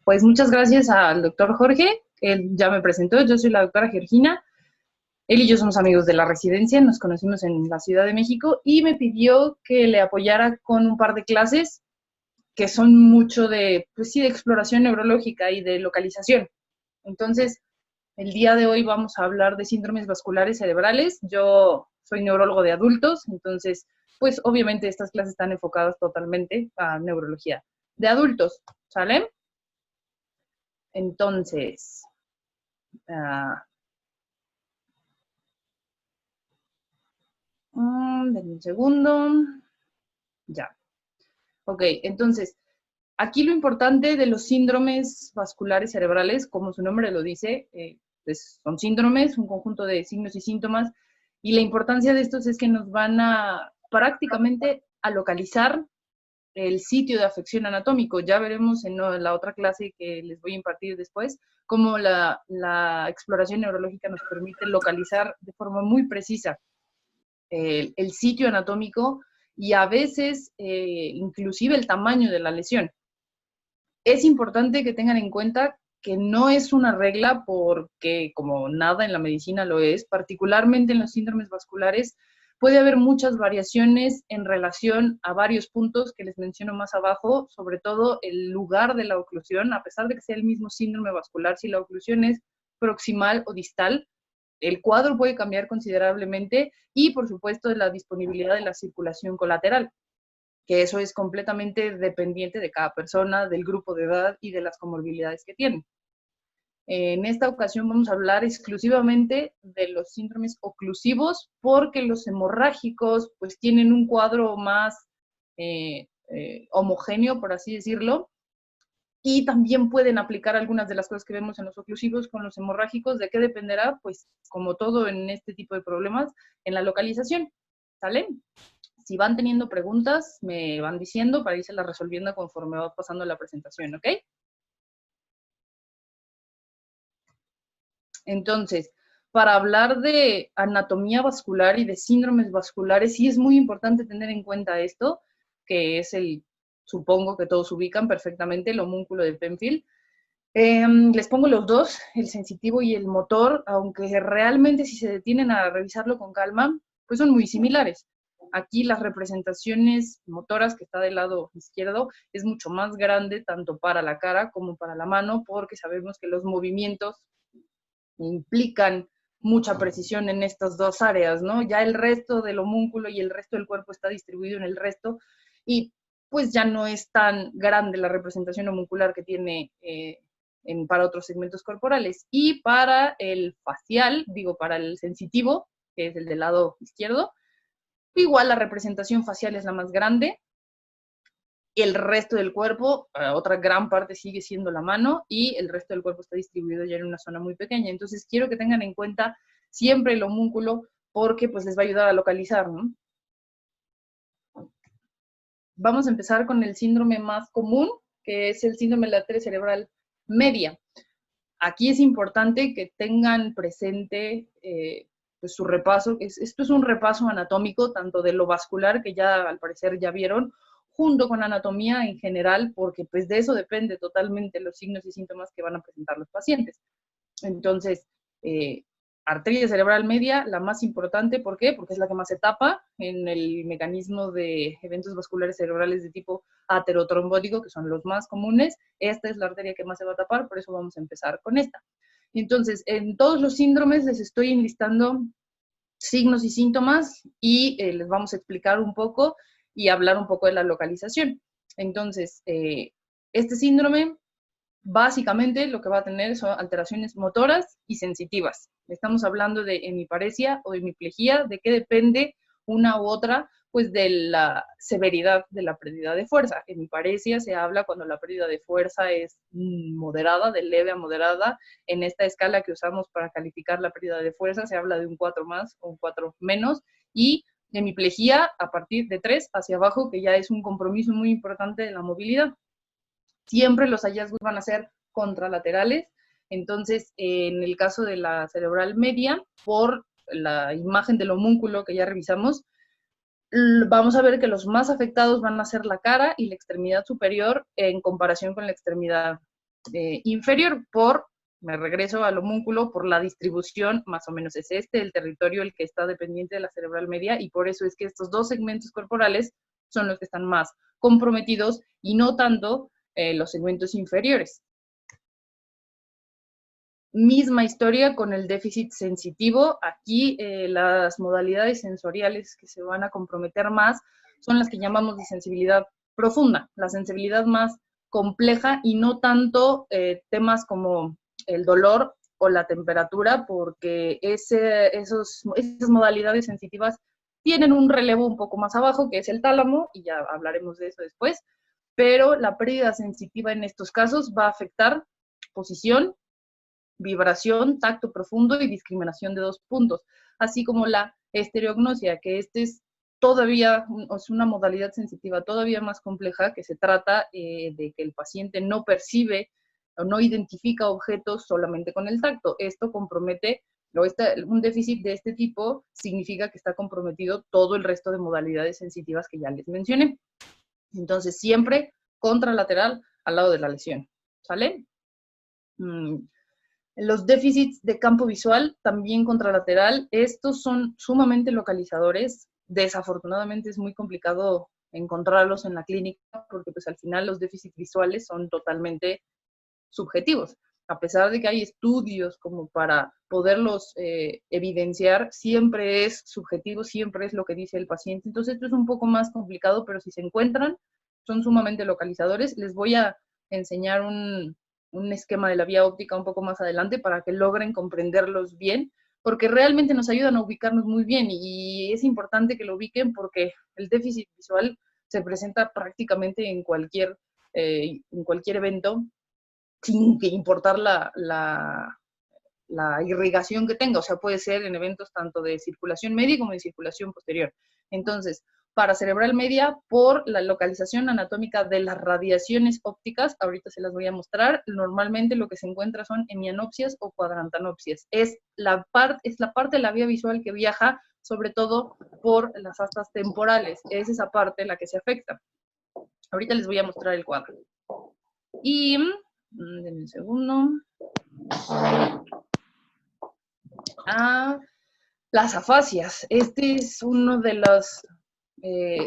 Pues muchas gracias al doctor Jorge, él ya me presentó, yo soy la doctora Georgina, él y yo somos amigos de la residencia, nos conocimos en la Ciudad de México y me pidió que le apoyara con un par de clases que son mucho de, pues sí, de exploración neurológica y de localización. Entonces, el día de hoy vamos a hablar de síndromes vasculares cerebrales. Yo soy neurólogo de adultos, entonces, pues obviamente estas clases están enfocadas totalmente a neurología de adultos, ¿sale? Entonces, uh, denme un segundo. Ya. Ok, entonces, aquí lo importante de los síndromes vasculares cerebrales, como su nombre lo dice, pues son síndromes, un conjunto de signos y síntomas, y la importancia de estos es que nos van a prácticamente a localizar el sitio de afección anatómico. Ya veremos en la otra clase que les voy a impartir después, cómo la exploración neurológica nos permite localizar de forma muy precisa el sitio anatómico y a veces inclusive el tamaño de la lesión. Es importante que tengan en cuenta que no es una regla porque, como nada en la medicina lo es, particularmente en los síndromes vasculares, puede haber muchas variaciones en relación a varios puntos que les menciono más abajo, sobre todo el lugar de la oclusión, a pesar de que sea el mismo síndrome vascular, si la oclusión es proximal o distal, el cuadro puede cambiar considerablemente y, por supuesto, de la disponibilidad de la circulación colateral, que eso es completamente dependiente de cada persona, del grupo de edad y de las comorbilidades que tienen. En esta ocasión vamos a hablar exclusivamente de los síndromes oclusivos porque los hemorrágicos pues tienen un cuadro más homogéneo, por así decirlo, y también pueden aplicar algunas de las cosas que vemos en los oclusivos con los hemorrágicos. ¿De qué dependerá? Pues como todo en este tipo de problemas, en la localización, ¿sale? Si van teniendo preguntas, me van diciendo para irse las resolviendo conforme va pasando la presentación, ¿ok? Entonces, para hablar de anatomía vascular y de síndromes vasculares, sí es muy importante tener en cuenta esto, que es supongo que todos ubican perfectamente, el homúnculo de Penfield. Les pongo los dos, el sensitivo y el motor, aunque realmente si se detienen a revisarlo con calma, pues son muy similares. Aquí las representaciones motoras, que está del lado izquierdo, es mucho más grande tanto para la cara como para la mano, porque sabemos que los movimientos implican mucha precisión en estas dos áreas, ¿no? Ya el resto del homúnculo y el resto del cuerpo está distribuido en el resto y pues ya no es tan grande la representación homuncular que tiene para otros segmentos corporales. Y para el facial, digo, para el sensitivo, que es el del lado izquierdo, igual la representación facial es la más grande, el resto del cuerpo, otra gran parte sigue siendo la mano y el resto del cuerpo está distribuido ya en una zona muy pequeña. Entonces quiero que tengan en cuenta siempre el homúnculo porque pues les va a ayudar a localizar, ¿no? Vamos a empezar con el síndrome más común, que es el síndrome de la arteria cerebral media. Aquí es importante que tengan presente pues su repaso. Esto es un repaso anatómico, tanto de lo vascular, que ya al parecer ya vieron, junto con anatomía en general, porque pues de eso depende totalmente los signos y síntomas que van a presentar los pacientes. Entonces, arteria cerebral media, la más importante, ¿por qué? Porque es la que más se tapa en el mecanismo de eventos vasculares cerebrales de tipo aterotrombótico, que son los más comunes. Esta es la arteria que más se va a tapar, por eso vamos a empezar con esta. Entonces, en todos los síndromes les estoy enlistando signos y síntomas y les vamos a explicar un poco y hablar un poco de la localización. Entonces, este síndrome básicamente lo que va a tener son alteraciones motoras y sensitivas. Estamos hablando de hemiparesia o hemiplegia, de qué depende una u otra, pues de la severidad de la pérdida de fuerza. Hemiparesia se habla cuando la pérdida de fuerza es moderada, de leve a moderada. En esta escala que usamos para calificar la pérdida de fuerza se habla de un 4 más o un 4 menos, y hemiplegia a partir de 3 hacia abajo, que ya es un compromiso muy importante de la movilidad. Siempre los hallazgos van a ser contralaterales. Entonces, en el caso de la cerebral media, por la imagen del homúnculo que ya revisamos, vamos a ver que los más afectados van a ser la cara y la extremidad superior en comparación con la extremidad inferior me regreso al homúnculo, por la distribución, más o menos es el territorio el que está dependiente de la cerebral media, y por eso es que estos dos segmentos corporales son los que están más comprometidos y no tanto los segmentos inferiores. Misma historia con el déficit sensitivo. Aquí las modalidades sensoriales que se van a comprometer más son las que llamamos de sensibilidad profunda, la sensibilidad más compleja, y no tanto temas como el dolor o la temperatura, porque esas modalidades sensitivas tienen un relevo un poco más abajo, que es el tálamo, y ya hablaremos de eso después, pero la pérdida sensitiva en estos casos va a afectar posición, vibración, tacto profundo y discriminación de 2 puntos, así como la estereognosia, que es todavía es una modalidad sensitiva todavía más compleja, que se trata de que el paciente no percibe o no identifica objetos solamente con el tacto. Esto compromete, un déficit de este tipo significa que está comprometido todo el resto de modalidades sensitivas que ya les mencioné. Entonces, siempre contralateral al lado de la lesión, ¿sale? Los déficits de campo visual, también contralateral, estos son sumamente localizadores. Desafortunadamente es muy complicado encontrarlos en la clínica, porque pues al final los déficits visuales son totalmente subjetivos. A pesar de que hay estudios como para poderlos evidenciar, siempre es subjetivo, siempre es lo que dice el paciente. Entonces esto es un poco más complicado, pero si se encuentran, son sumamente localizadores. Les voy a enseñar un esquema de la vía óptica un poco más adelante para que logren comprenderlos bien, porque realmente nos ayudan a ubicarnos muy bien, y es importante que lo ubiquen porque el déficit visual se presenta prácticamente en cualquier evento, sin que importar la irrigación que tenga. O sea, puede ser en eventos tanto de circulación media como de circulación posterior. Entonces, para cerebral media, por la localización anatómica de las radiaciones ópticas, ahorita se las voy a mostrar, normalmente lo que se encuentra son hemianopsias o cuadrantanopsias. Es la parte de la vía visual que viaja sobre todo por las astas temporales. Es esa parte la que se afecta. Ahorita les voy a mostrar el cuadro. Y, denme un segundo. Las afasias. Este es uno de los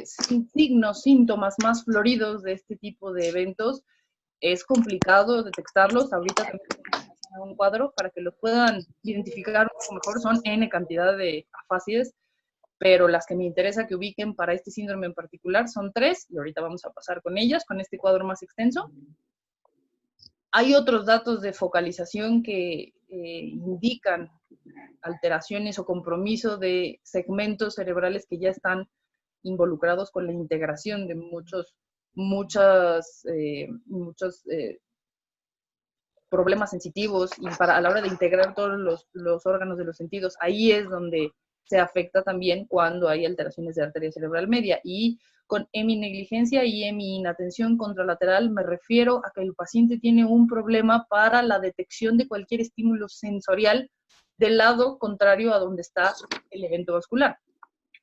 signos, síntomas más floridos de este tipo de eventos. Es complicado detectarlos. Ahorita también un cuadro para que los puedan identificar un poco mejor. Son N cantidad de afasias, pero las que me interesa que ubiquen para este síndrome en particular son 3, y ahorita vamos a pasar con ellas, con este cuadro más extenso. Hay otros datos de focalización que indican alteraciones o compromiso de segmentos cerebrales que ya están involucrados con la integración de muchos problemas sensitivos, y a la hora de integrar todos los órganos de los sentidos, ahí es donde se afecta también cuando hay alteraciones de arteria cerebral media. Y con heminegligencia y heminatención contralateral me refiero a que el paciente tiene un problema para la detección de cualquier estímulo sensorial del lado contrario a donde está el evento vascular.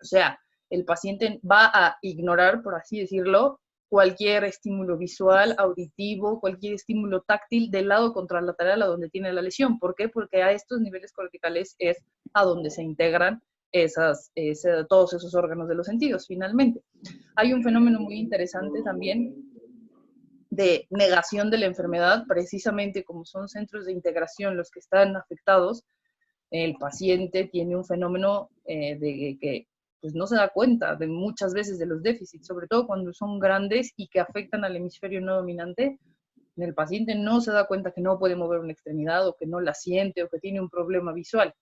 O sea, el paciente va a ignorar, por así decirlo, cualquier estímulo visual, auditivo, cualquier estímulo táctil del lado contralateral a donde tiene la lesión. ¿Por qué? Porque a estos niveles corticales es a donde se integran todos esos órganos de los sentidos, finalmente. Hay un fenómeno muy interesante también de negación de la enfermedad, precisamente como son centros de integración los que están afectados. El paciente tiene un fenómeno de que pues no se da cuenta de muchas veces de los déficits, sobre todo cuando son grandes y que afectan al hemisferio no dominante. El paciente no se da cuenta que no puede mover una extremidad, o que no la siente, o que tiene un problema visual.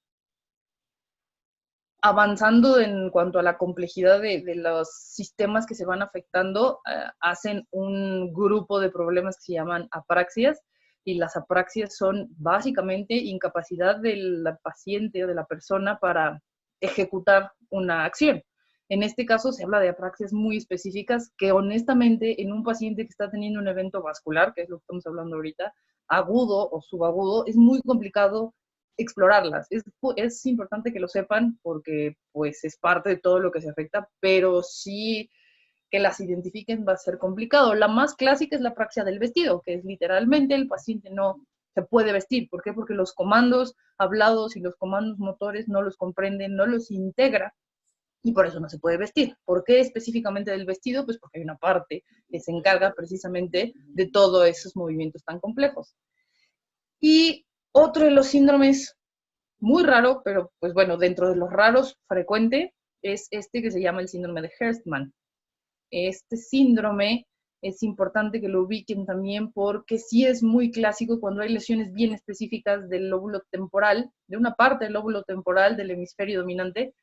Avanzando en cuanto a la complejidad de los sistemas que se van afectando, hacen un grupo de problemas que se llaman apraxias, y las apraxias son básicamente incapacidad del paciente o de la persona para ejecutar una acción. En este caso se habla de apraxias muy específicas que honestamente en un paciente que está teniendo un evento vascular, que es lo que estamos hablando ahorita, agudo o subagudo, es muy complicado explorarlas. Es importante que lo sepan porque pues es parte de todo lo que se afecta, pero sí que las identifiquen va a ser complicado. La más clásica es la praxia del vestido, que es literalmente el paciente no se puede vestir. ¿Por qué? Porque los comandos hablados y los comandos motores no los comprenden, no los integra, y por eso no se puede vestir. ¿Por qué específicamente del vestido? Pues porque hay una parte que se encarga precisamente de todos esos movimientos tan complejos. Y otro de los síndromes muy raro, pero pues bueno, dentro de los raros frecuente, es este que se llama el síndrome de Gerstmann. Este síndrome es importante que lo ubiquen también porque sí es muy clásico cuando hay lesiones bien específicas del lóbulo temporal, de una parte del lóbulo temporal del hemisferio dominante,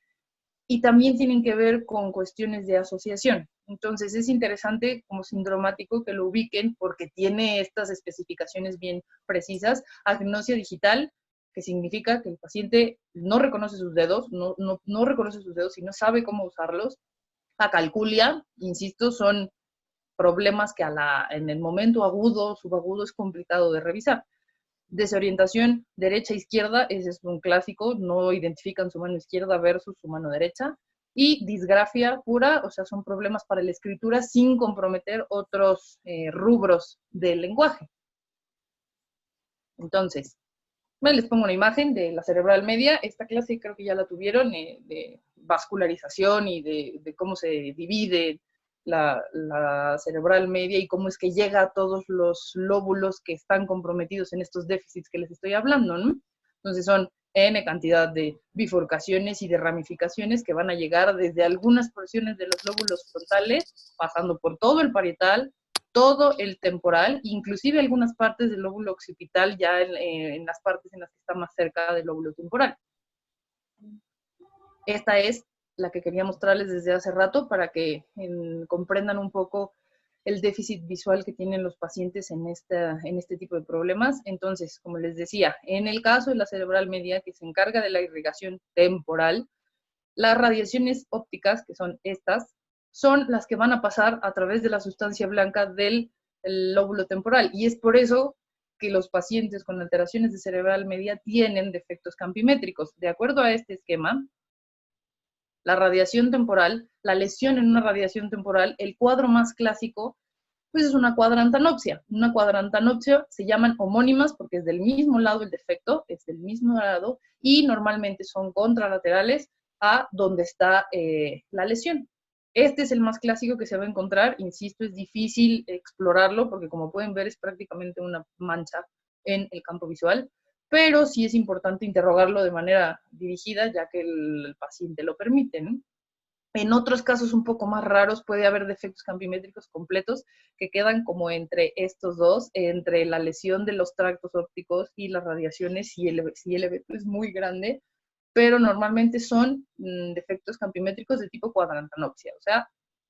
y también tienen que ver con cuestiones de asociación. Entonces es interesante como sindromático que lo ubiquen porque tiene estas especificaciones bien precisas. Agnosia digital, que significa que el paciente no reconoce sus dedos, no reconoce sus dedos y no sabe cómo usarlos. Acalculia, insisto, son problemas que en el momento agudo, subagudo, es complicado de revisar. Desorientación derecha-izquierda, ese es un clásico, no identifican su mano izquierda versus su mano derecha. Y disgrafia pura, o sea, son problemas para la escritura sin comprometer otros rubros del lenguaje. Entonces, les pongo una imagen de la cerebral media. Esta clase creo que ya la tuvieron, de vascularización y de cómo se divide la cerebral media y cómo es que llega a todos los lóbulos que están comprometidos en estos déficits que les estoy hablando, ¿no? Entonces son N cantidad de bifurcaciones y de ramificaciones que van a llegar desde algunas porciones de los lóbulos frontales, pasando por todo el parietal, todo el temporal, inclusive algunas partes del lóbulo occipital ya en las partes en las que está más cerca del lóbulo temporal. Esta es la que quería mostrarles desde hace rato para que comprendan un poco el déficit visual que tienen los pacientes en este tipo de problemas. Entonces, como les decía, en el caso de la cerebral media, que se encarga de la irrigación temporal, las radiaciones ópticas, que son estas, son las que van a pasar a través de la sustancia blanca del lóbulo temporal. Y es por eso que los pacientes con alteraciones de cerebral media tienen defectos campimétricos. De acuerdo a este esquema, la radiación temporal, la lesión en una radiación temporal, el cuadro más clásico, pues es una cuadrantanopsia. Una cuadrantanopsia se llaman homónimas porque es del mismo lado el defecto, es del mismo lado, y normalmente son contralaterales a donde está la lesión. Este es el más clásico que se va a encontrar, insisto, es difícil explorarlo porque como pueden ver es prácticamente una mancha en el campo visual, pero sí es importante interrogarlo de manera dirigida ya que el paciente lo permite, ¿no? En otros casos un poco más raros puede haber defectos campimétricos completos que quedan como entre estos dos, entre la lesión de los tractos ópticos y las radiaciones, si el evento es muy grande, pero normalmente son defectos campimétricos de tipo cuadrantanopsia, o sea,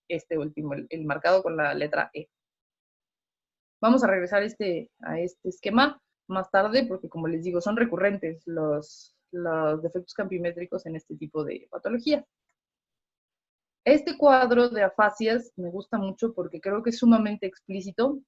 este último, el marcado con la letra E. Vamos a regresar a este esquema más tarde porque, como les digo, son recurrentes los defectos campimétricos en este tipo de patología. Este cuadro de afasias me gusta mucho porque creo que es sumamente explícito.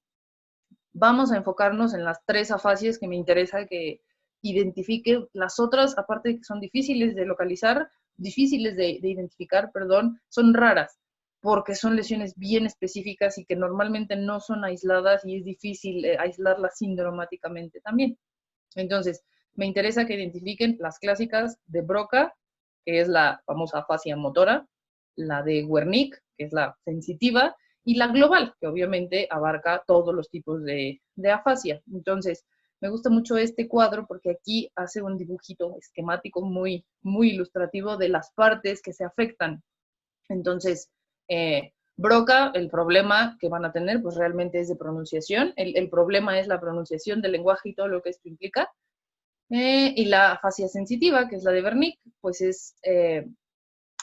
Vamos a enfocarnos en las 3 afasias que me interesa que identifique. Las otras, aparte de que son difíciles de localizar, difíciles de identificar, perdón, son raras, porque son lesiones bien específicas y que normalmente no son aisladas y es difícil aislarlas sindromáticamente también. Entonces, me interesa que identifiquen las clásicas de Broca, que es la famosa afasia motora, la de Wernicke, que es la sensitiva, y la global, que obviamente abarca todos los tipos de afasia. Entonces, me gusta mucho este cuadro porque aquí hace un dibujito esquemático muy, muy ilustrativo de las partes que se afectan. Entonces, Broca, el problema que van a tener, pues realmente es de pronunciación. El problema es la pronunciación del lenguaje y todo lo que esto implica. Y la afasia sensitiva, que es la de Wernicke, pues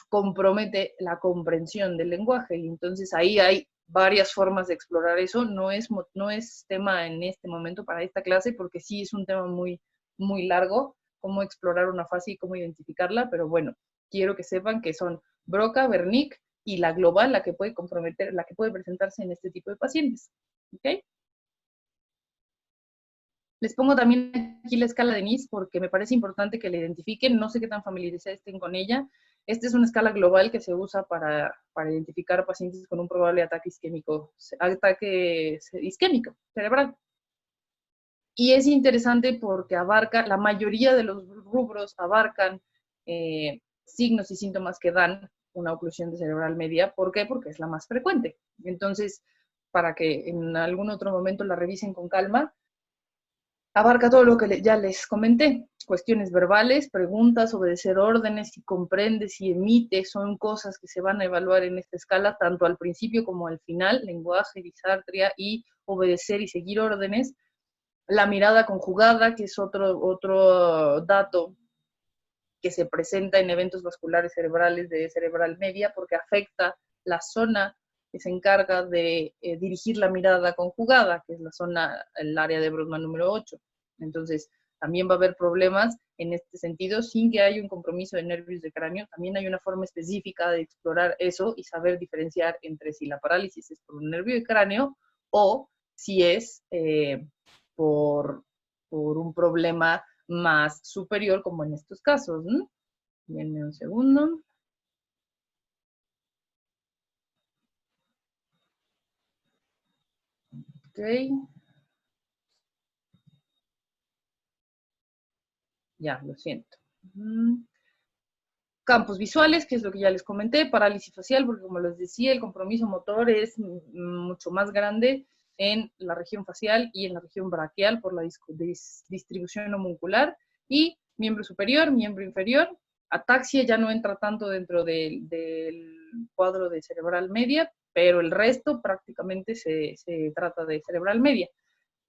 compromete la comprensión del lenguaje. Y entonces ahí hay varias formas de explorar eso. No es tema en este momento para esta clase, porque sí es un tema muy, muy largo, cómo explorar una afasia y cómo identificarla, pero bueno, quiero que sepan que son Broca, Wernicke y la global la que puede comprometer, la que puede presentarse en este tipo de pacientes. ¿Ok? Les pongo también aquí la escala de Nice porque me parece importante que la identifiquen, no sé qué tan familiarizados estén con ella. Esta es una escala global que se usa para identificar pacientes con un probable ataque isquémico cerebral. Y es interesante porque abarca, la mayoría de los rubros abarcan signos y síntomas que dan una oclusión de cerebral media. ¿Por qué? Porque es la más frecuente. Entonces, para que en algún otro momento la revisen con calma, abarca todo lo que ya les comenté. Cuestiones verbales, preguntas, obedecer órdenes, si comprende, si emite, son cosas que se van a evaluar en esta escala, tanto al principio como al final, lenguaje, disartria y obedecer y seguir órdenes. La mirada conjugada, que es otro dato que se presenta en eventos vasculares cerebrales de cerebral media, porque afecta la zona que se encarga de dirigir la mirada conjugada, que es la zona, el área de Brodmann número 8. Entonces, también va a haber problemas en este sentido, sin que haya un compromiso de nervios de cráneo. También hay una forma específica de explorar eso y saber diferenciar entre si la parálisis es por un nervio de cráneo o si es por un problema más superior, como en estos casos, ¿no? Denme un segundo. Ok. Ya, lo siento. Campos visuales, que es lo que ya les comenté, parálisis facial, porque como les decía, el compromiso motor es mucho más grande en la región facial y en la región braquial por la distribución homuncular, y miembro superior, miembro inferior. Ataxia ya no entra tanto dentro del cuadro de cerebral media, pero el resto prácticamente se trata de cerebral media.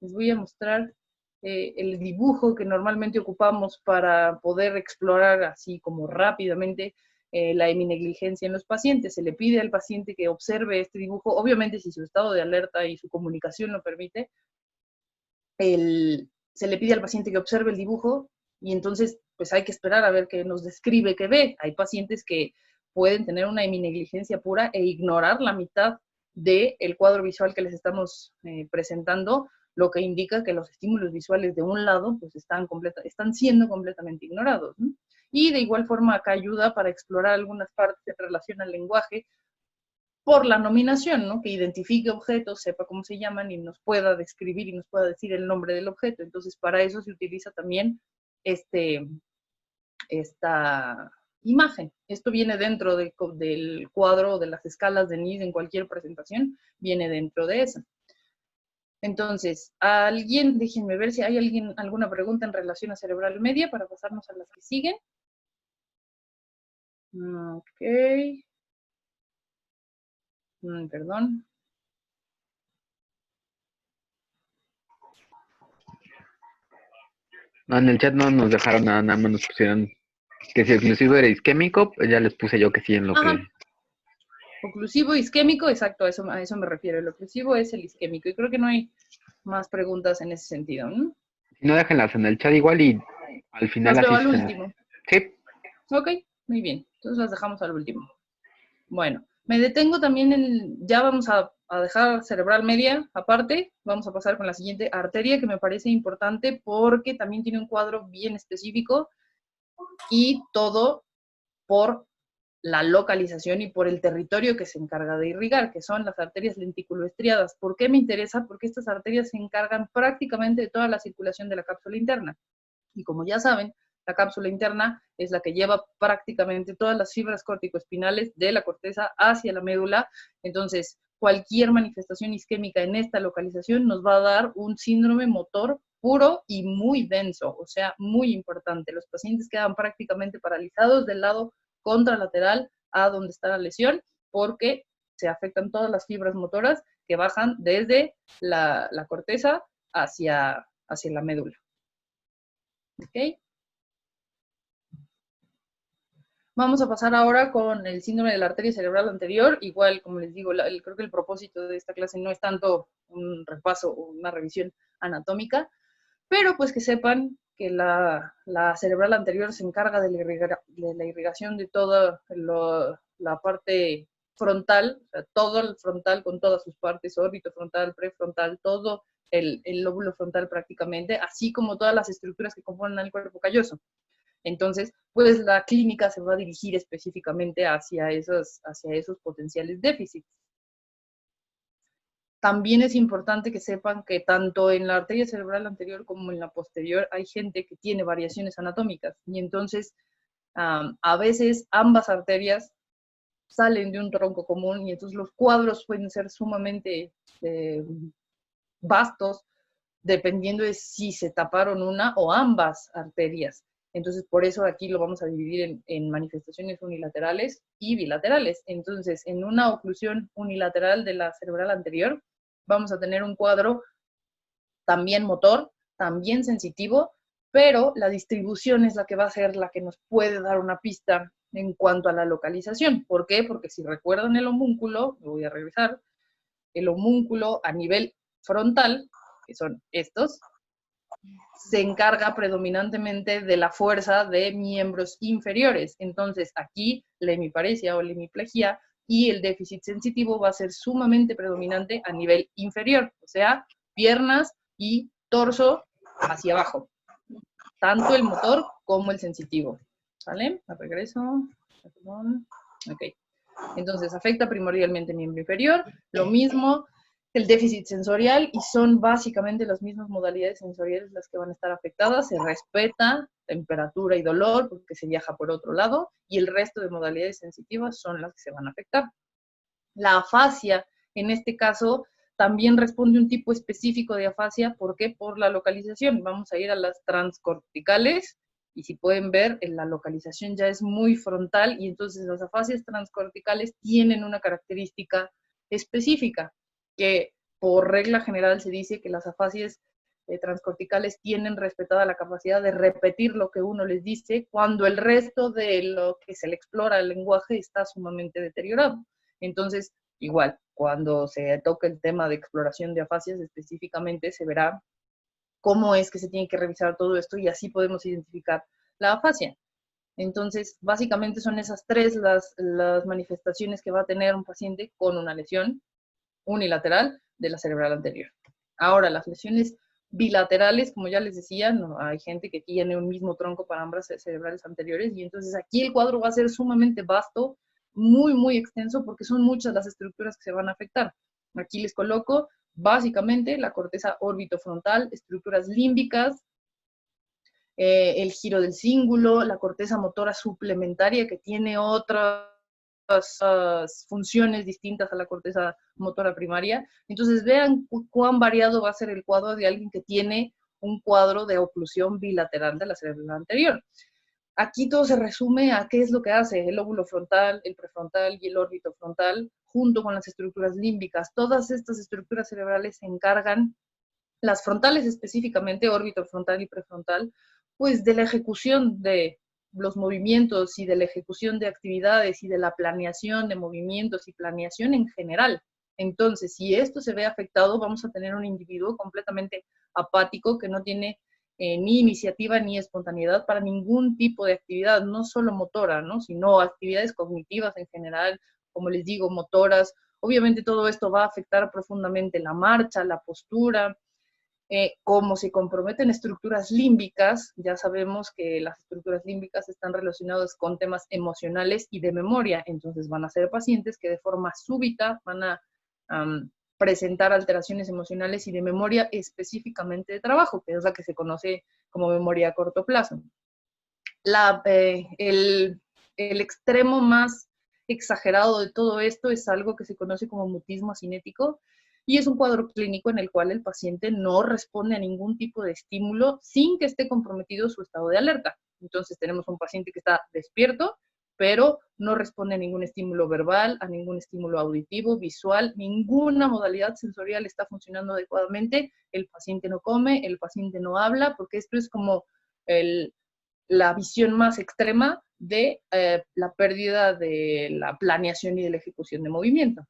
Les voy a mostrar el dibujo que normalmente ocupamos para poder explorar así como rápidamente la heminegligencia en los pacientes. Se le pide al paciente que observe este dibujo, obviamente si su estado de alerta y su comunicación lo permite, se le pide al paciente que observe el dibujo y entonces pues hay que esperar a ver qué nos describe qué ve. Hay pacientes que pueden tener una heminegligencia pura e ignorar la mitad del cuadro visual que les estamos presentando, lo que indica que los estímulos visuales de un lado pues están siendo completamente ignorados, ¿no? Y de igual forma acá ayuda para explorar algunas partes en relación al lenguaje por la nominación, ¿no? Que identifique objetos, sepa cómo se llaman y nos pueda describir y nos pueda decir el nombre del objeto. Entonces, para eso se utiliza también esta imagen. Esto viene dentro del cuadro de las escalas de NIS en cualquier presentación, viene dentro de esa. Entonces, déjenme ver si hay alguna pregunta en relación a cerebral media para pasarnos a las que siguen. Ok. Perdón. No, en el chat no nos dejaron nada, nada más nos pusieron que si oclusivo era isquémico, pues ya les puse yo que sí en lo que... Oclusivo, isquémico, exacto, a eso me refiero. El oclusivo es el isquémico y creo que no hay más preguntas en ese sentido, ¿no? Si no, déjenlas en el chat igual y al final Las así leo al se... último. Sí. Ok, muy bien. Entonces las dejamos al último. Bueno, me detengo también ya vamos a dejar cerebral media aparte, vamos a pasar con la siguiente arteria que me parece importante porque también tiene un cuadro bien específico y todo por la localización y por el territorio que se encarga de irrigar, que son las arterias lenticuloestriadas. ¿Por qué me interesa? Porque estas arterias se encargan prácticamente de toda la circulación de la cápsula interna. Y como ya saben, la cápsula interna es la que lleva prácticamente todas las fibras corticoespinales de la corteza hacia la médula. Entonces, cualquier manifestación isquémica en esta localización nos va a dar un síndrome motor puro y muy denso, o sea, muy importante. Los pacientes quedan prácticamente paralizados del lado contralateral a donde está la lesión, porque se afectan todas las fibras motoras que bajan desde la corteza hacia la médula. ¿Ok? Vamos a pasar ahora con el síndrome de la arteria cerebral anterior. Igual, como les digo, creo que el propósito de esta clase no es tanto un repaso o una revisión anatómica, pero pues que sepan que la cerebral anterior se encarga de la irrigación de toda la parte frontal, o sea, todo el frontal con todas sus partes, órbito frontal, prefrontal, todo el lóbulo frontal prácticamente, así como todas las estructuras que componen el cuerpo calloso. Entonces, pues la clínica se va a dirigir específicamente hacia esos potenciales déficits. También es importante que sepan que tanto en la arteria cerebral anterior como en la posterior hay gente que tiene variaciones anatómicas y entonces a veces ambas arterias salen de un tronco común y entonces los cuadros pueden ser sumamente vastos dependiendo de si se taparon una o ambas arterias. Entonces, por eso aquí lo vamos a dividir en manifestaciones unilaterales y bilaterales. Entonces, en una oclusión unilateral de la cerebral anterior, vamos a tener un cuadro también motor, también sensitivo, pero la distribución es la que va a ser la que nos puede dar una pista en cuanto a la localización. ¿Por qué? Porque si recuerdan el homúnculo, lo voy a revisar, el homúnculo a nivel frontal, que son estos, se encarga predominantemente de la fuerza de miembros inferiores. Entonces, aquí la hemiparesia o la hemiplegia y el déficit sensitivo va a ser sumamente predominante a nivel inferior, o sea, piernas y torso hacia abajo, tanto el motor como el sensitivo. ¿Vale? Me regreso. Perdón. Ok. Entonces, afecta primordialmente el miembro inferior, lo mismo el déficit sensorial, y son básicamente las mismas modalidades sensoriales las que van a estar afectadas. Se respeta temperatura y dolor porque se viaja por otro lado, y el resto de modalidades sensitivas son las que se van a afectar. La afasia, en este caso, también responde un tipo específico de afasia. ¿Por qué? Por la localización. Vamos a ir a las transcorticales, y si pueden ver, la localización ya es muy frontal, y entonces las afasias transcorticales tienen una característica específica, que por regla general se dice que las afasias transcorticales tienen respetada la capacidad de repetir lo que uno les dice, cuando el resto de lo que se le explora el lenguaje está sumamente deteriorado. Entonces, igual, cuando se toca el tema de exploración de afasias específicamente, se verá cómo es que se tiene que revisar todo esto, y así podemos identificar la afasia. Entonces, básicamente son esas tres las manifestaciones que va a tener un paciente con una lesión unilateral de la cerebral anterior. Ahora, las lesiones bilaterales, como ya les decía, no, hay gente que tiene un mismo tronco para ambas cerebrales anteriores, y entonces aquí el cuadro va a ser sumamente vasto, muy, muy extenso, porque son muchas las estructuras que se van a afectar. Aquí les coloco básicamente la corteza órbitofrontal, estructuras límbicas, el giro del cíngulo, la corteza motora suplementaria, que tiene otras funciones distintas a la corteza motora primaria. Entonces vean cuán variado va a ser el cuadro de alguien que tiene un cuadro de oclusión bilateral de la cerebral anterior. Aquí todo se resume a qué es lo que hace el lóbulo frontal, el prefrontal y el órbito frontal, junto con las estructuras límbicas. Todas estas estructuras cerebrales se encargan, las frontales específicamente, órbito frontal y prefrontal, pues de la ejecución de los movimientos y de la ejecución de actividades y de la planeación de movimientos y planeación en general. Entonces, si esto se ve afectado, vamos a tener un individuo completamente apático que no tiene ni iniciativa ni espontaneidad para ningún tipo de actividad, no solo motora, ¿no? Sino actividades cognitivas en general, como les digo, motoras. Obviamente todo esto va a afectar profundamente la marcha, la postura. Como se comprometen estructuras límbicas, ya sabemos que las estructuras límbicas están relacionadas con temas emocionales y de memoria, entonces van a ser pacientes que de forma súbita van a presentar alteraciones emocionales y de memoria específicamente de trabajo, que es la que se conoce como memoria a corto plazo. El extremo más exagerado de todo esto es algo que se conoce como mutismo cinético, y es un cuadro clínico en el cual el paciente no responde a ningún tipo de estímulo sin que esté comprometido su estado de alerta. Entonces tenemos un paciente que está despierto, pero no responde a ningún estímulo verbal, a ningún estímulo auditivo, visual, ninguna modalidad sensorial está funcionando adecuadamente, el paciente no come, el paciente no habla, porque esto es como la visión más extrema de la pérdida de la planeación y de la ejecución de movimiento.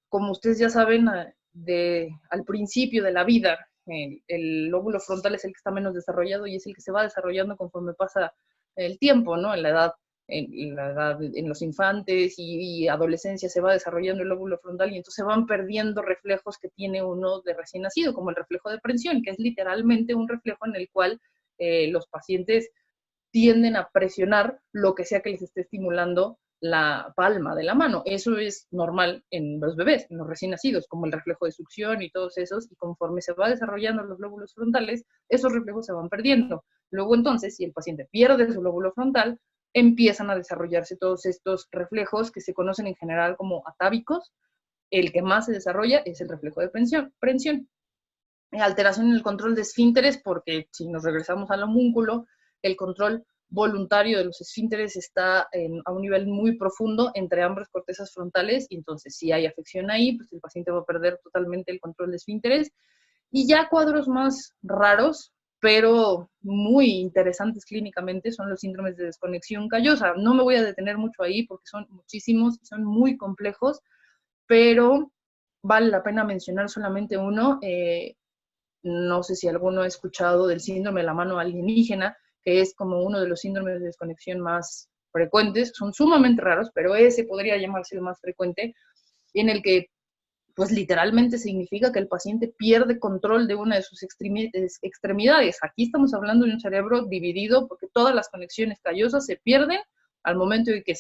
Como ustedes ya saben, al principio de la vida, el lóbulo frontal es el que está menos desarrollado y es el que se va desarrollando conforme pasa el tiempo, ¿no? En la edad, en los infantes y adolescencia se va desarrollando el lóbulo frontal, y entonces se van perdiendo reflejos que tiene uno de recién nacido, como el reflejo de prensión, que es literalmente un reflejo en el cual los pacientes tienden a presionar lo que sea que les esté estimulando la palma de la mano. Eso es normal en los bebés, en los recién nacidos, como el reflejo de succión y todos esos, y conforme se va desarrollando los lóbulos frontales, esos reflejos se van perdiendo. Luego entonces, si el paciente pierde su lóbulo frontal, empiezan a desarrollarse todos estos reflejos que se conocen en general como atávicos. El que más se desarrolla es el reflejo de prensión. Alteración en el control de esfínteres, porque si nos regresamos al homúnculo, el control voluntario de los esfínteres está a un nivel muy profundo entre ambas cortezas frontales, y entonces si hay afección ahí, pues el paciente va a perder totalmente el control de esfínteres. Y ya cuadros más raros, pero muy interesantes clínicamente, son los síndromes de desconexión callosa. No me voy a detener mucho ahí porque son muchísimos, son muy complejos, pero vale la pena mencionar solamente uno. No sé si alguno ha escuchado del síndrome de la mano alienígena, que es como uno de los síndromes de desconexión más frecuentes. Son sumamente raros, pero ese podría llamarse el más frecuente, en el que pues literalmente significa que el paciente pierde control de una de sus extremidades. Aquí estamos hablando de un cerebro dividido porque todas las conexiones callosas se pierden al momento de que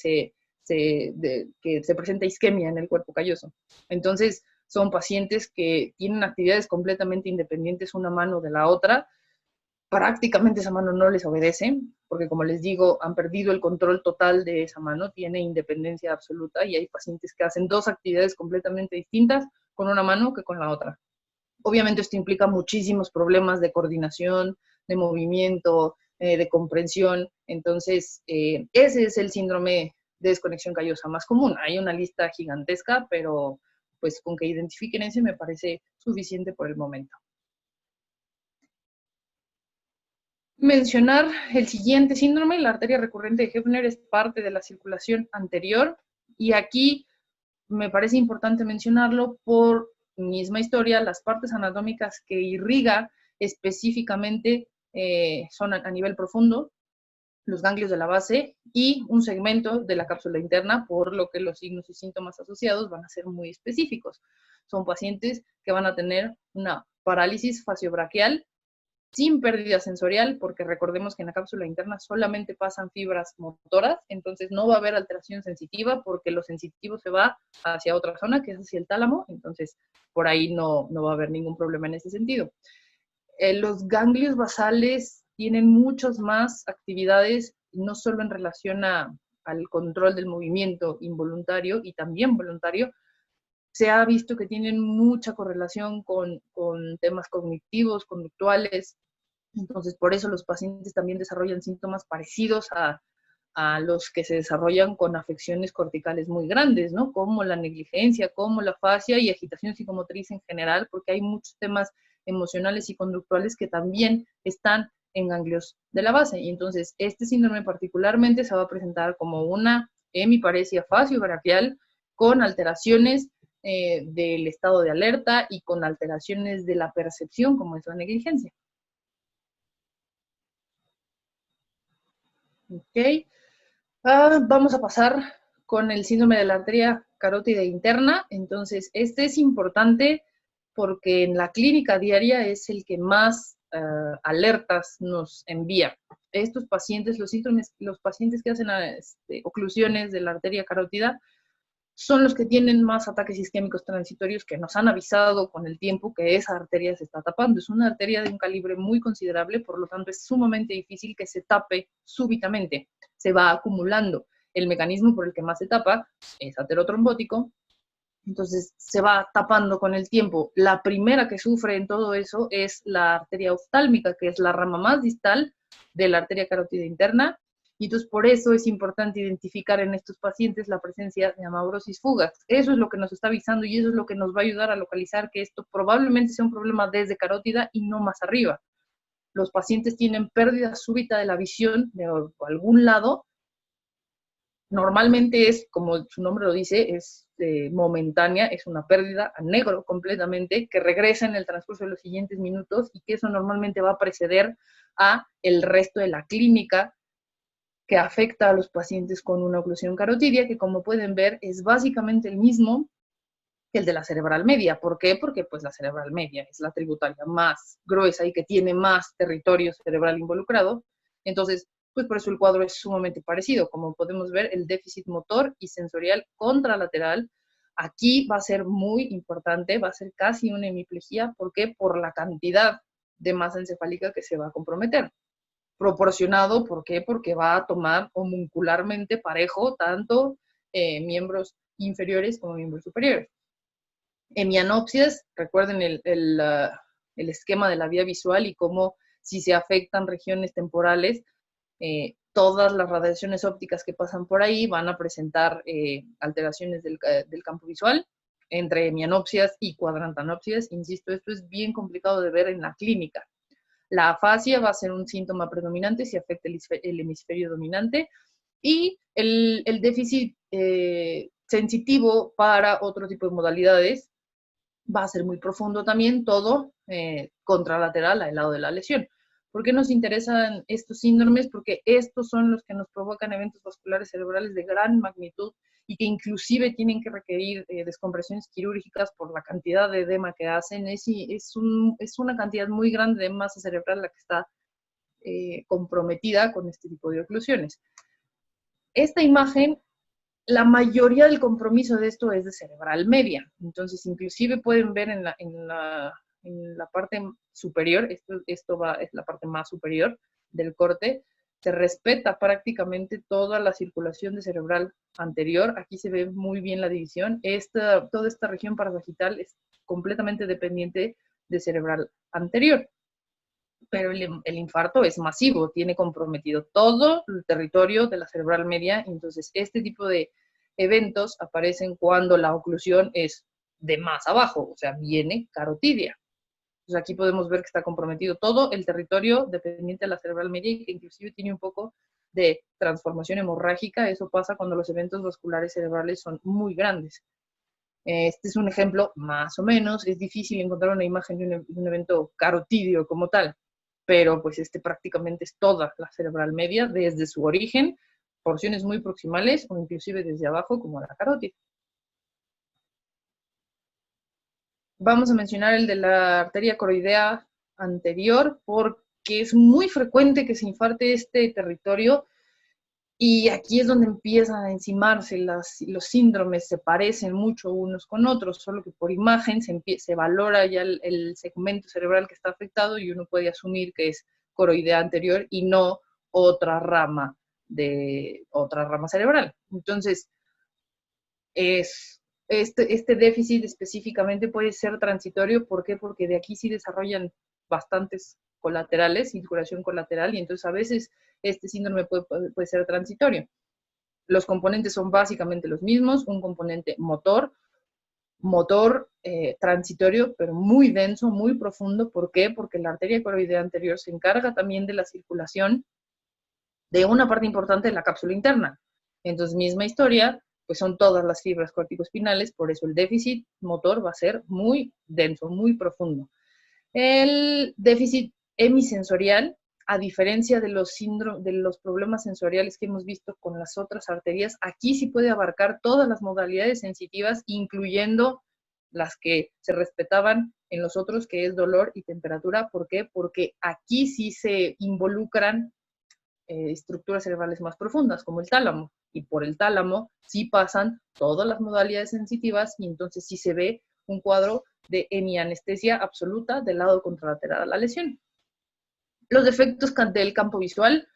que se presenta isquemia en el cuerpo calloso. Entonces, son pacientes que tienen actividades completamente independientes una mano de la otra. Prácticamente esa mano no les obedece, porque como les digo, han perdido el control total de esa mano, tiene independencia absoluta, y hay pacientes que hacen dos actividades completamente distintas con una mano que con la otra. Obviamente esto implica muchísimos problemas de coordinación, de movimiento, de comprensión. Entonces, ese es el síndrome de desconexión callosa más común. Hay una lista gigantesca, pero pues con que identifiquen ese me parece suficiente por el momento. Mencionar el siguiente síndrome, la arteria recurrente de Hefner, es parte de la circulación anterior, y aquí me parece importante mencionarlo por misma historia. Las partes anatómicas que irriga específicamente son a nivel profundo, los ganglios de la base y un segmento de la cápsula interna, por lo que los signos y síntomas asociados van a ser muy específicos. Son pacientes que van a tener una parálisis faciobraquial sin pérdida sensorial, porque recordemos que en la cápsula interna solamente pasan fibras motoras, entonces no va a haber alteración sensitiva porque lo sensitivo se va hacia otra zona, que es hacia el tálamo, entonces por ahí no va a haber ningún problema en ese sentido. Los ganglios basales tienen muchas más actividades, no solo en relación al control del movimiento involuntario y también voluntario. Se ha visto que tienen mucha correlación con temas cognitivos, conductuales. Entonces, por eso los pacientes también desarrollan síntomas parecidos a los que se desarrollan con afecciones corticales muy grandes, ¿no? Como la negligencia, como la fascia y agitación psicomotriz en general, porque hay muchos temas emocionales y conductuales que también están en ganglios de la base. Y entonces, este síndrome particularmente se va a presentar como una hemiparesia faciobraquial con alteraciones del estado de alerta y con alteraciones de la percepción, como es la negligencia. Ok. Vamos a pasar con el síndrome de la arteria carótida interna. Entonces, este es importante porque en la clínica diaria es el que más alertas nos envía. Estos pacientes, los pacientes que hacen oclusiones de la arteria carótida, son los que tienen más ataques isquémicos transitorios, que nos han avisado con el tiempo que esa arteria se está tapando. Es una arteria de un calibre muy considerable, por lo tanto es sumamente difícil que se tape súbitamente. Se va acumulando. El mecanismo por el que más se tapa es aterotrombótico, entonces se va tapando con el tiempo. La primera que sufre en todo eso es la arteria oftálmica, que es la rama más distal de la arteria carótida interna, y entonces por eso es importante identificar en estos pacientes la presencia de amaurosis fugax. Eso es lo que nos está avisando y eso es lo que nos va a ayudar a localizar que esto probablemente sea un problema desde carótida y no más arriba. Los pacientes tienen pérdida súbita de la visión de algún lado. Normalmente es, como su nombre lo dice, es momentánea, es una pérdida a negro completamente, que regresa en el transcurso de los siguientes minutos, y que eso normalmente va a preceder a el resto de la clínica que afecta a los pacientes con una oclusión carotidia, que como pueden ver es básicamente el mismo que el de la cerebral media. ¿Por qué? Porque pues la cerebral media es la tributaria más gruesa y que tiene más territorio cerebral involucrado. Entonces, pues por eso el cuadro es sumamente parecido. Como podemos ver, el déficit motor y sensorial contralateral aquí va a ser muy importante, va a ser casi una hemiplegia. ¿Por qué? Por la cantidad de masa encefálica que se va a comprometer. Proporcionado, ¿por qué? Porque va a tomar homuncularmente parejo tanto miembros inferiores como miembros superiores. Hemianopsias, recuerden el esquema de la vía visual y cómo si se afectan regiones temporales, todas las radiaciones ópticas que pasan por ahí van a presentar alteraciones del campo visual entre hemianopsias y cuadrantanopsias. Insisto, esto es bien complicado de ver en la clínica. La afasia va a ser un síntoma predominante si afecta el hemisferio dominante y el déficit sensitivo para otro tipo de modalidades va a ser muy profundo también, todo contralateral al lado de la lesión. ¿Por qué nos interesan estos síndromes? Porque estos son los que nos provocan eventos vasculares cerebrales de gran magnitud y que inclusive tienen que requerir descompresiones quirúrgicas por la cantidad de edema que hacen. Es una cantidad muy grande de masa cerebral la que está comprometida con este tipo de oclusiones. Esta imagen, la mayoría del compromiso de esto es de cerebral media. Entonces, inclusive pueden ver en la parte superior, es la parte más superior del corte, se respeta prácticamente toda la circulación de cerebral anterior. Aquí se ve muy bien la división. Toda esta región parasagital es completamente dependiente de cerebral anterior. Pero el infarto es masivo, tiene comprometido todo el territorio de la cerebral media. Entonces, este tipo de eventos aparecen cuando la oclusión es de más abajo, o sea, viene carotidia. Entonces, aquí podemos ver que está comprometido todo el territorio dependiente de la cerebral media y que inclusive tiene un poco de transformación hemorrágica. Eso pasa cuando los eventos vasculares cerebrales son muy grandes. Este es un ejemplo más o menos. Es difícil encontrar una imagen de un evento carotidio como tal, pero pues prácticamente es toda la cerebral media desde su origen, porciones muy proximales o inclusive desde abajo como la carótida. Vamos a mencionar el de la arteria coroidea anterior porque es muy frecuente que se infarte este territorio y aquí es donde empiezan a encimarse los síndromes, se parecen mucho unos con otros, solo que por imagen se valora ya el segmento cerebral que está afectado y uno puede asumir que es coroidea anterior y no otra rama cerebral. Entonces, este déficit específicamente puede ser transitorio. ¿Por qué? Porque de aquí sí desarrollan bastantes colaterales, circulación colateral, y entonces a veces este síndrome puede ser transitorio. Los componentes son básicamente los mismos, un componente motor transitorio, pero muy denso, muy profundo. ¿Por qué? Porque la arteria coroidea anterior se encarga también de la circulación de una parte importante de la cápsula interna. Entonces, misma historia, pues son todas las fibras corticoespinales, por eso el déficit motor va a ser muy denso, muy profundo. El déficit hemisensorial, a diferencia de los problemas sensoriales que hemos visto con las otras arterias, aquí sí puede abarcar todas las modalidades sensitivas, incluyendo las que se respetaban en los otros, que es dolor y temperatura. ¿Por qué? Porque aquí sí se involucran estructuras cerebrales más profundas, como el tálamo, y por el tálamo sí pasan todas las modalidades sensitivas y entonces sí se ve un cuadro de hemianestesia absoluta del lado contralateral a la lesión. Los defectos del campo visual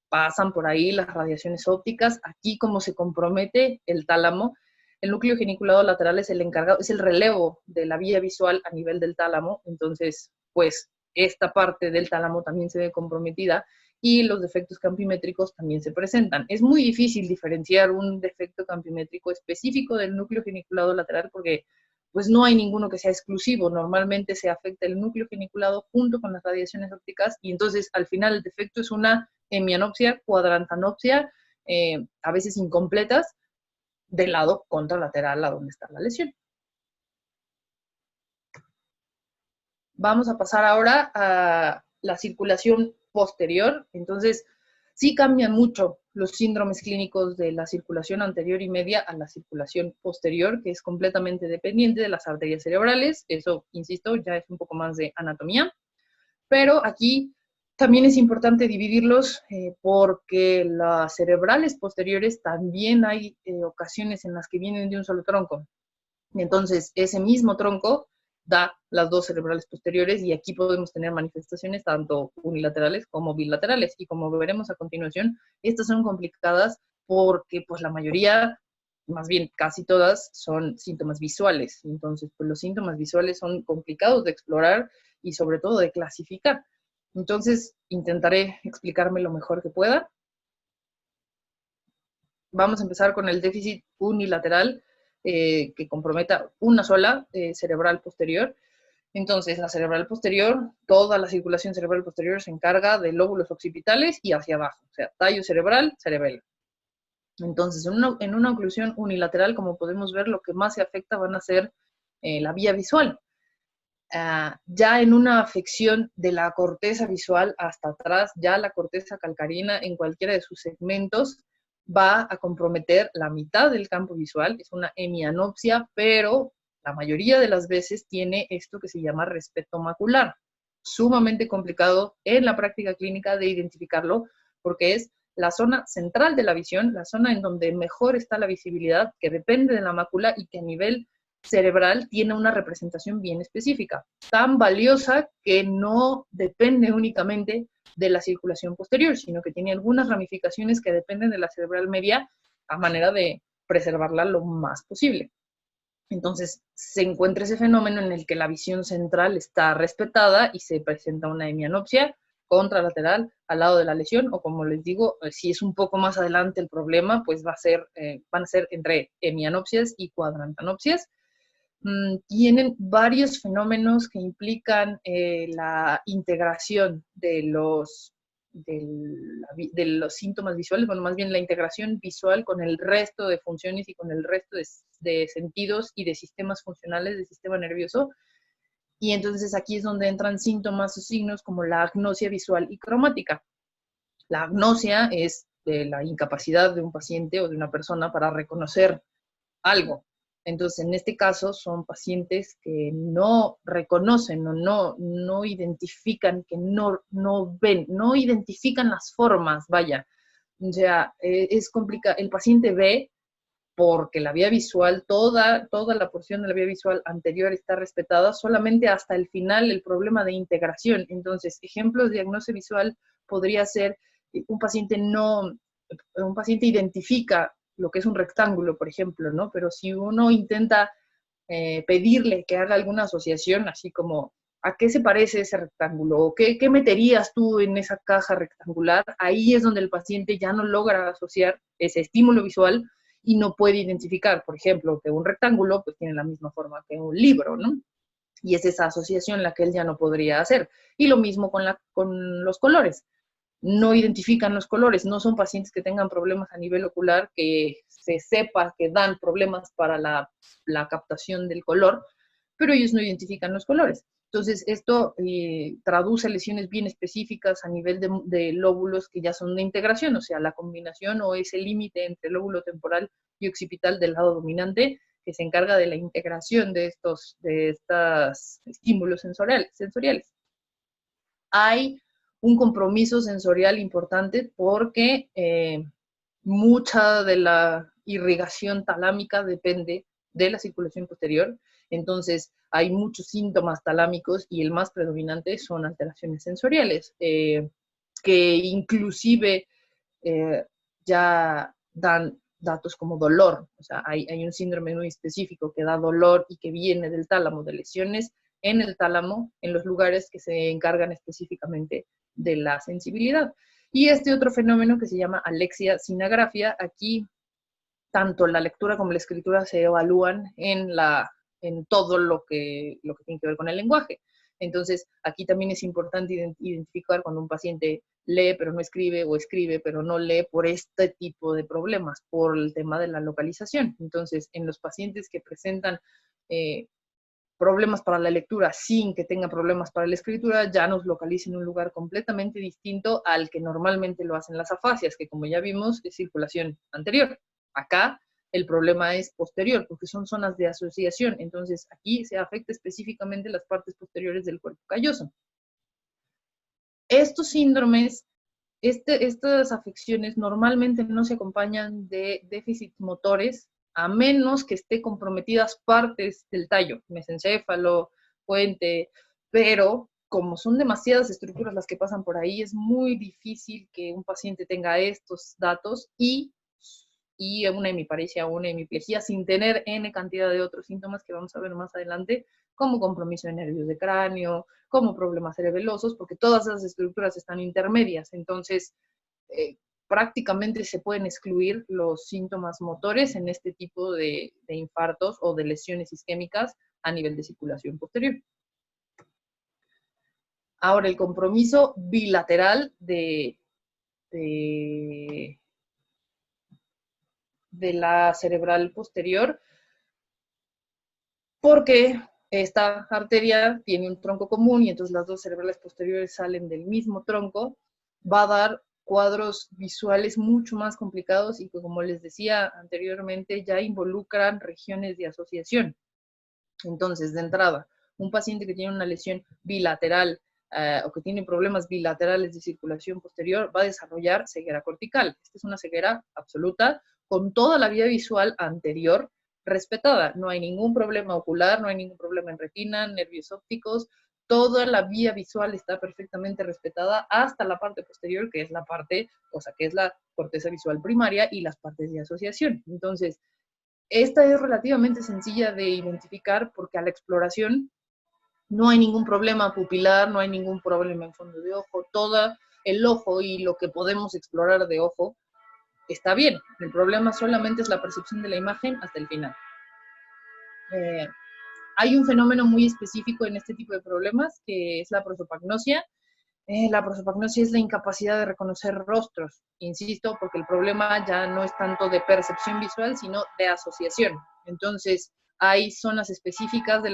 pasan por ahí, las radiaciones ópticas. Aquí, como se compromete el tálamo, el núcleo geniculado lateral es el encargado, es el relevo de la vía visual a nivel del tálamo. Entonces, pues esta parte del tálamo también se ve comprometida y los defectos campimétricos también se presentan. Es muy difícil diferenciar un defecto campimétrico específico del núcleo geniculado lateral porque pues no hay ninguno que sea exclusivo. Normalmente se afecta el núcleo geniculado junto con las radiaciones ópticas y entonces al final el defecto es una hemianopsia, cuadrantanopsia, a veces incompletas, del lado contralateral a donde está la lesión. Vamos a pasar ahora a la circulación posterior. Entonces, sí cambian mucho los síndromes clínicos de la circulación anterior y media a la circulación posterior, que es completamente dependiente de las arterias cerebrales. Eso, insisto, ya es un poco más de anatomía. Pero aquí también es importante dividirlos porque las cerebrales posteriores también hay ocasiones en las que vienen de un solo tronco. Entonces, ese mismo tronco da las dos cerebrales posteriores y aquí podemos tener manifestaciones tanto unilaterales como bilaterales. Y como veremos a continuación, estas son complicadas porque pues la mayoría, más bien casi todas, son síntomas visuales. Entonces, pues los síntomas visuales son complicados de explorar y sobre todo de clasificar. Entonces, intentaré explicarme lo mejor que pueda. Vamos a empezar con el déficit unilateral que comprometa una sola cerebral posterior. Entonces, la cerebral posterior, toda la circulación cerebral posterior se encarga de lóbulos occipitales y hacia abajo, o sea, tallo cerebral, cerebelo. Entonces, en una oclusión unilateral, como podemos ver, lo que más se afecta van a ser la vía visual. Ya en una afección de la corteza visual hasta atrás, ya la corteza calcarina en cualquiera de sus segmentos va a comprometer la mitad del campo visual, es una hemianopsia, pero la mayoría de las veces tiene esto que se llama respeto macular. Sumamente complicado en la práctica clínica de identificarlo, porque es la zona central de la visión, la zona en donde mejor está la visibilidad, que depende de la mácula y que a nivel cerebral tiene una representación bien específica, tan valiosa que no depende únicamente de la circulación posterior, sino que tiene algunas ramificaciones que dependen de la cerebral media a manera de preservarla lo más posible. Entonces, se encuentra ese fenómeno en el que la visión central está respetada y se presenta una hemianopsia contralateral al lado de la lesión, o como les digo, si es un poco más adelante el problema, pues van a ser entre hemianopsias y cuadrantanopsias. Tienen varios fenómenos que implican la integración de los síntomas visuales, bueno, más bien la integración visual con el resto de funciones y con el resto de sentidos y de sistemas funcionales del sistema nervioso. Y entonces aquí es donde entran síntomas o signos como la agnosia visual y cromática. La agnosia es la incapacidad de un paciente o de una persona para reconocer algo. Entonces, en este caso, son pacientes que no reconocen o no identifican, que no ven, no identifican las formas, vaya. O sea, es complicado. El paciente ve porque la vía visual, toda la porción de la vía visual anterior está respetada, solamente hasta el final el problema de integración. Entonces, ejemplos de diagnóstico visual podría ser un paciente identifica lo que es un rectángulo, por ejemplo, ¿no? Pero si uno intenta pedirle que haga alguna asociación, así como, ¿a qué se parece ese rectángulo? ¿O qué meterías tú en esa caja rectangular? Ahí es donde el paciente ya no logra asociar ese estímulo visual y no puede identificar, por ejemplo, que un rectángulo pues tiene la misma forma que un libro, ¿no? Y es esa asociación la que él ya no podría hacer. Y lo mismo con los colores. No identifican los colores, no son pacientes que tengan problemas a nivel ocular, que se sepa que dan problemas para la captación del color, pero ellos no identifican los colores. Entonces, esto traduce lesiones bien específicas a nivel de lóbulos que ya son de integración, o sea, la combinación o ese límite entre lóbulo temporal y occipital del lado dominante, que se encarga de la integración de estos estímulos sensoriales. Hay un compromiso sensorial importante porque mucha de la irrigación talámica depende de la circulación posterior. Entonces, hay muchos síntomas talámicos y el más predominante son alteraciones sensoriales, que inclusive ya dan datos como dolor. O sea, hay un síndrome muy específico que da dolor y que viene del tálamo, de lesiones en el tálamo, en los lugares que se encargan específicamente de la sensibilidad. Y este otro fenómeno que se llama alexia sinagrafia, aquí tanto la lectura como la escritura se evalúan en todo lo que tiene que ver con el lenguaje. Entonces, aquí también es importante identificar cuando un paciente lee pero no escribe, o escribe pero no lee, por este tipo de problemas, por el tema de la localización. Entonces, en los pacientes que presentan problemas para la lectura sin que tenga problemas para la escritura, ya nos localiza en un lugar completamente distinto al que normalmente lo hacen las afasias, que como ya vimos es circulación anterior. Acá el problema es posterior, porque son zonas de asociación, entonces aquí se afecta específicamente las partes posteriores del cuerpo calloso. Estos síndromes, estas afecciones normalmente no se acompañan de déficits motores, a menos que esté comprometidas partes del tallo, mesencéfalo, puente, pero como son demasiadas estructuras las que pasan por ahí, es muy difícil que un paciente tenga estos datos y una hemiparesia o una hemiplegia sin tener N cantidad de otros síntomas que vamos a ver más adelante, como compromiso de nervios de cráneo, como problemas cerebelosos, porque todas esas estructuras están intermedias. Entonces, prácticamente se pueden excluir los síntomas motores en este tipo de infartos o de lesiones isquémicas a nivel de circulación posterior. Ahora, el compromiso bilateral de la cerebral posterior, porque esta arteria tiene un tronco común y entonces las dos cerebrales posteriores salen del mismo tronco, va a dar cuadros visuales mucho más complicados y que, como les decía anteriormente, ya involucran regiones de asociación. Entonces, de entrada, un paciente que tiene una lesión bilateral o que tiene problemas bilaterales de circulación posterior va a desarrollar ceguera cortical. Esta es una ceguera absoluta con toda la vía visual anterior respetada. No hay ningún problema ocular, no hay ningún problema en retina, nervios ópticos, toda la vía visual está perfectamente respetada hasta la parte posterior, que es la parte, o sea, que es la corteza visual primaria y las partes de asociación. Entonces, esta es relativamente sencilla de identificar porque a la exploración no hay ningún problema pupilar, no hay ningún problema en fondo de ojo, todo el ojo y lo que podemos explorar de ojo está bien. El problema solamente es la percepción de la imagen hasta el final. Hay un fenómeno muy específico en este tipo de problemas que es la prosopagnosia. La prosopagnosia es la incapacidad de reconocer rostros, insisto, porque el problema ya no es tanto de percepción visual, sino de asociación. Entonces, hay zonas específicas de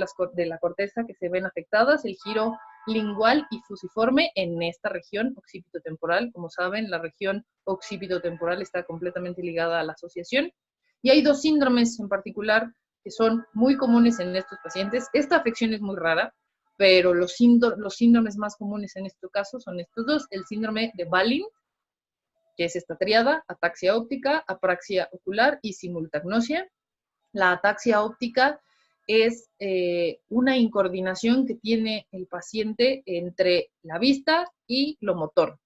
la corteza que se ven afectadas, el giro lingual y fusiforme en esta región occipitotemporal. Como saben, la región occipitotemporal está completamente ligada a la asociación. Y hay dos síndromes en particular que son muy comunes en estos pacientes. Esta afección es muy rara, pero los síndromes más comunes en este caso son estos dos: el síndrome de Balint, que es esta triada: ataxia óptica, apraxia ocular y simultagnosia. La ataxia óptica es una incoordinación que tiene el paciente entre la vista y lo motor.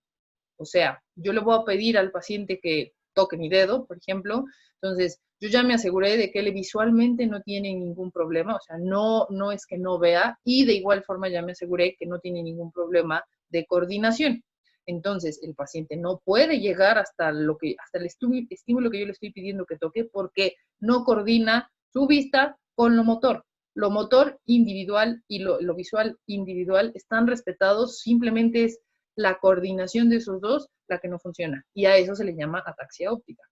O sea, yo le voy a pedir al paciente que toque mi dedo, por ejemplo, entonces yo ya me aseguré de que él visualmente no tiene ningún problema, o sea, no es que no vea, y de igual forma ya me aseguré que no tiene ningún problema de coordinación. Entonces, el paciente no puede llegar hasta el estímulo que yo le estoy pidiendo que toque porque no coordina su vista con lo motor. Lo motor individual y lo visual individual están respetados, simplemente es la coordinación de esos dos la que no funciona, y a eso se le llama ataxia óptica.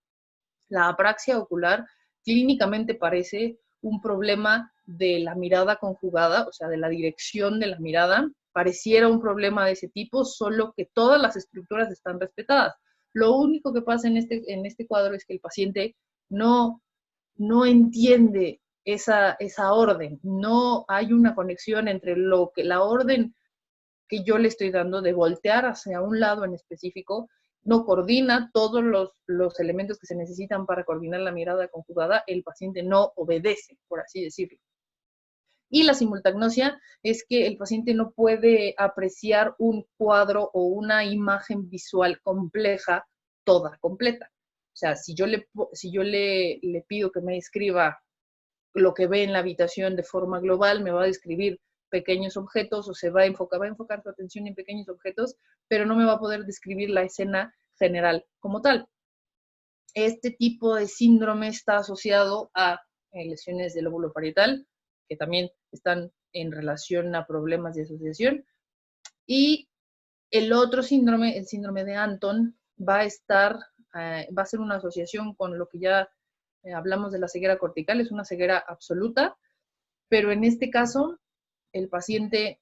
La apraxia ocular clínicamente parece un problema de la mirada conjugada, o sea, de la dirección de la mirada. Pareciera un problema de ese tipo, solo que todas las estructuras están respetadas. Lo único que pasa en este cuadro es que el paciente no entiende esa orden, no hay una conexión entre la orden que yo le estoy dando de voltear hacia un lado en específico, no coordina todos los elementos que se necesitan para coordinar la mirada conjugada, el paciente no obedece, por así decirlo. Y la simultagnosia es que el paciente no puede apreciar un cuadro o una imagen visual compleja, toda completa. O sea, si yo le pido que me describa lo que ve en la habitación de forma global, me va a describir pequeños objetos o va a enfocar su atención en pequeños objetos, pero no me va a poder describir la escena general como tal. Este tipo de síndrome está asociado a lesiones del lóbulo parietal, que también están en relación a problemas de asociación. Y el otro síndrome, el síndrome de Anton, va a ser una asociación con lo que ya hablamos de la ceguera cortical. Es una ceguera absoluta, pero en este caso el paciente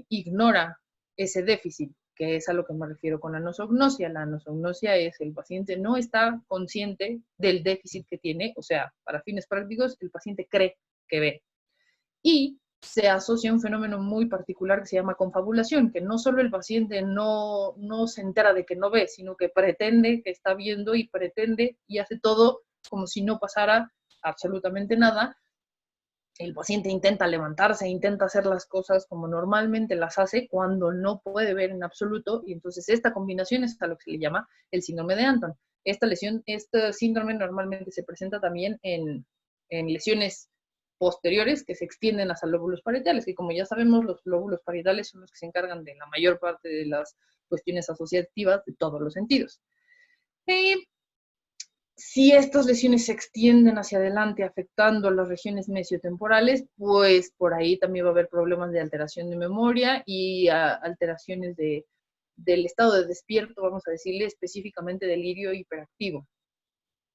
ignora ese déficit, que es a lo que me refiero con anosognosia. La anosognosia es el paciente no está consciente del déficit que tiene, o sea, para fines prácticos, el paciente cree que ve. Y se asocia a un fenómeno muy particular que se llama confabulación, que no solo el paciente no se entera de que no ve, sino que pretende que está viendo y pretende y hace todo como si no pasara absolutamente nada. El paciente intenta levantarse, intenta hacer las cosas como normalmente las hace cuando no puede ver en absoluto, y entonces esta combinación es a lo que se le llama el síndrome de Anton. Esta lesión, este síndrome normalmente se presenta también en lesiones posteriores que se extienden hasta lóbulos parietales, que como ya sabemos, los lóbulos parietales son los que se encargan de la mayor parte de las cuestiones asociativas de todos los sentidos. Si estas lesiones se extienden hacia adelante afectando las regiones mesiotemporales, pues por ahí también va a haber problemas de alteración de memoria y alteraciones del estado de despierto, vamos a decirle específicamente delirio hiperactivo.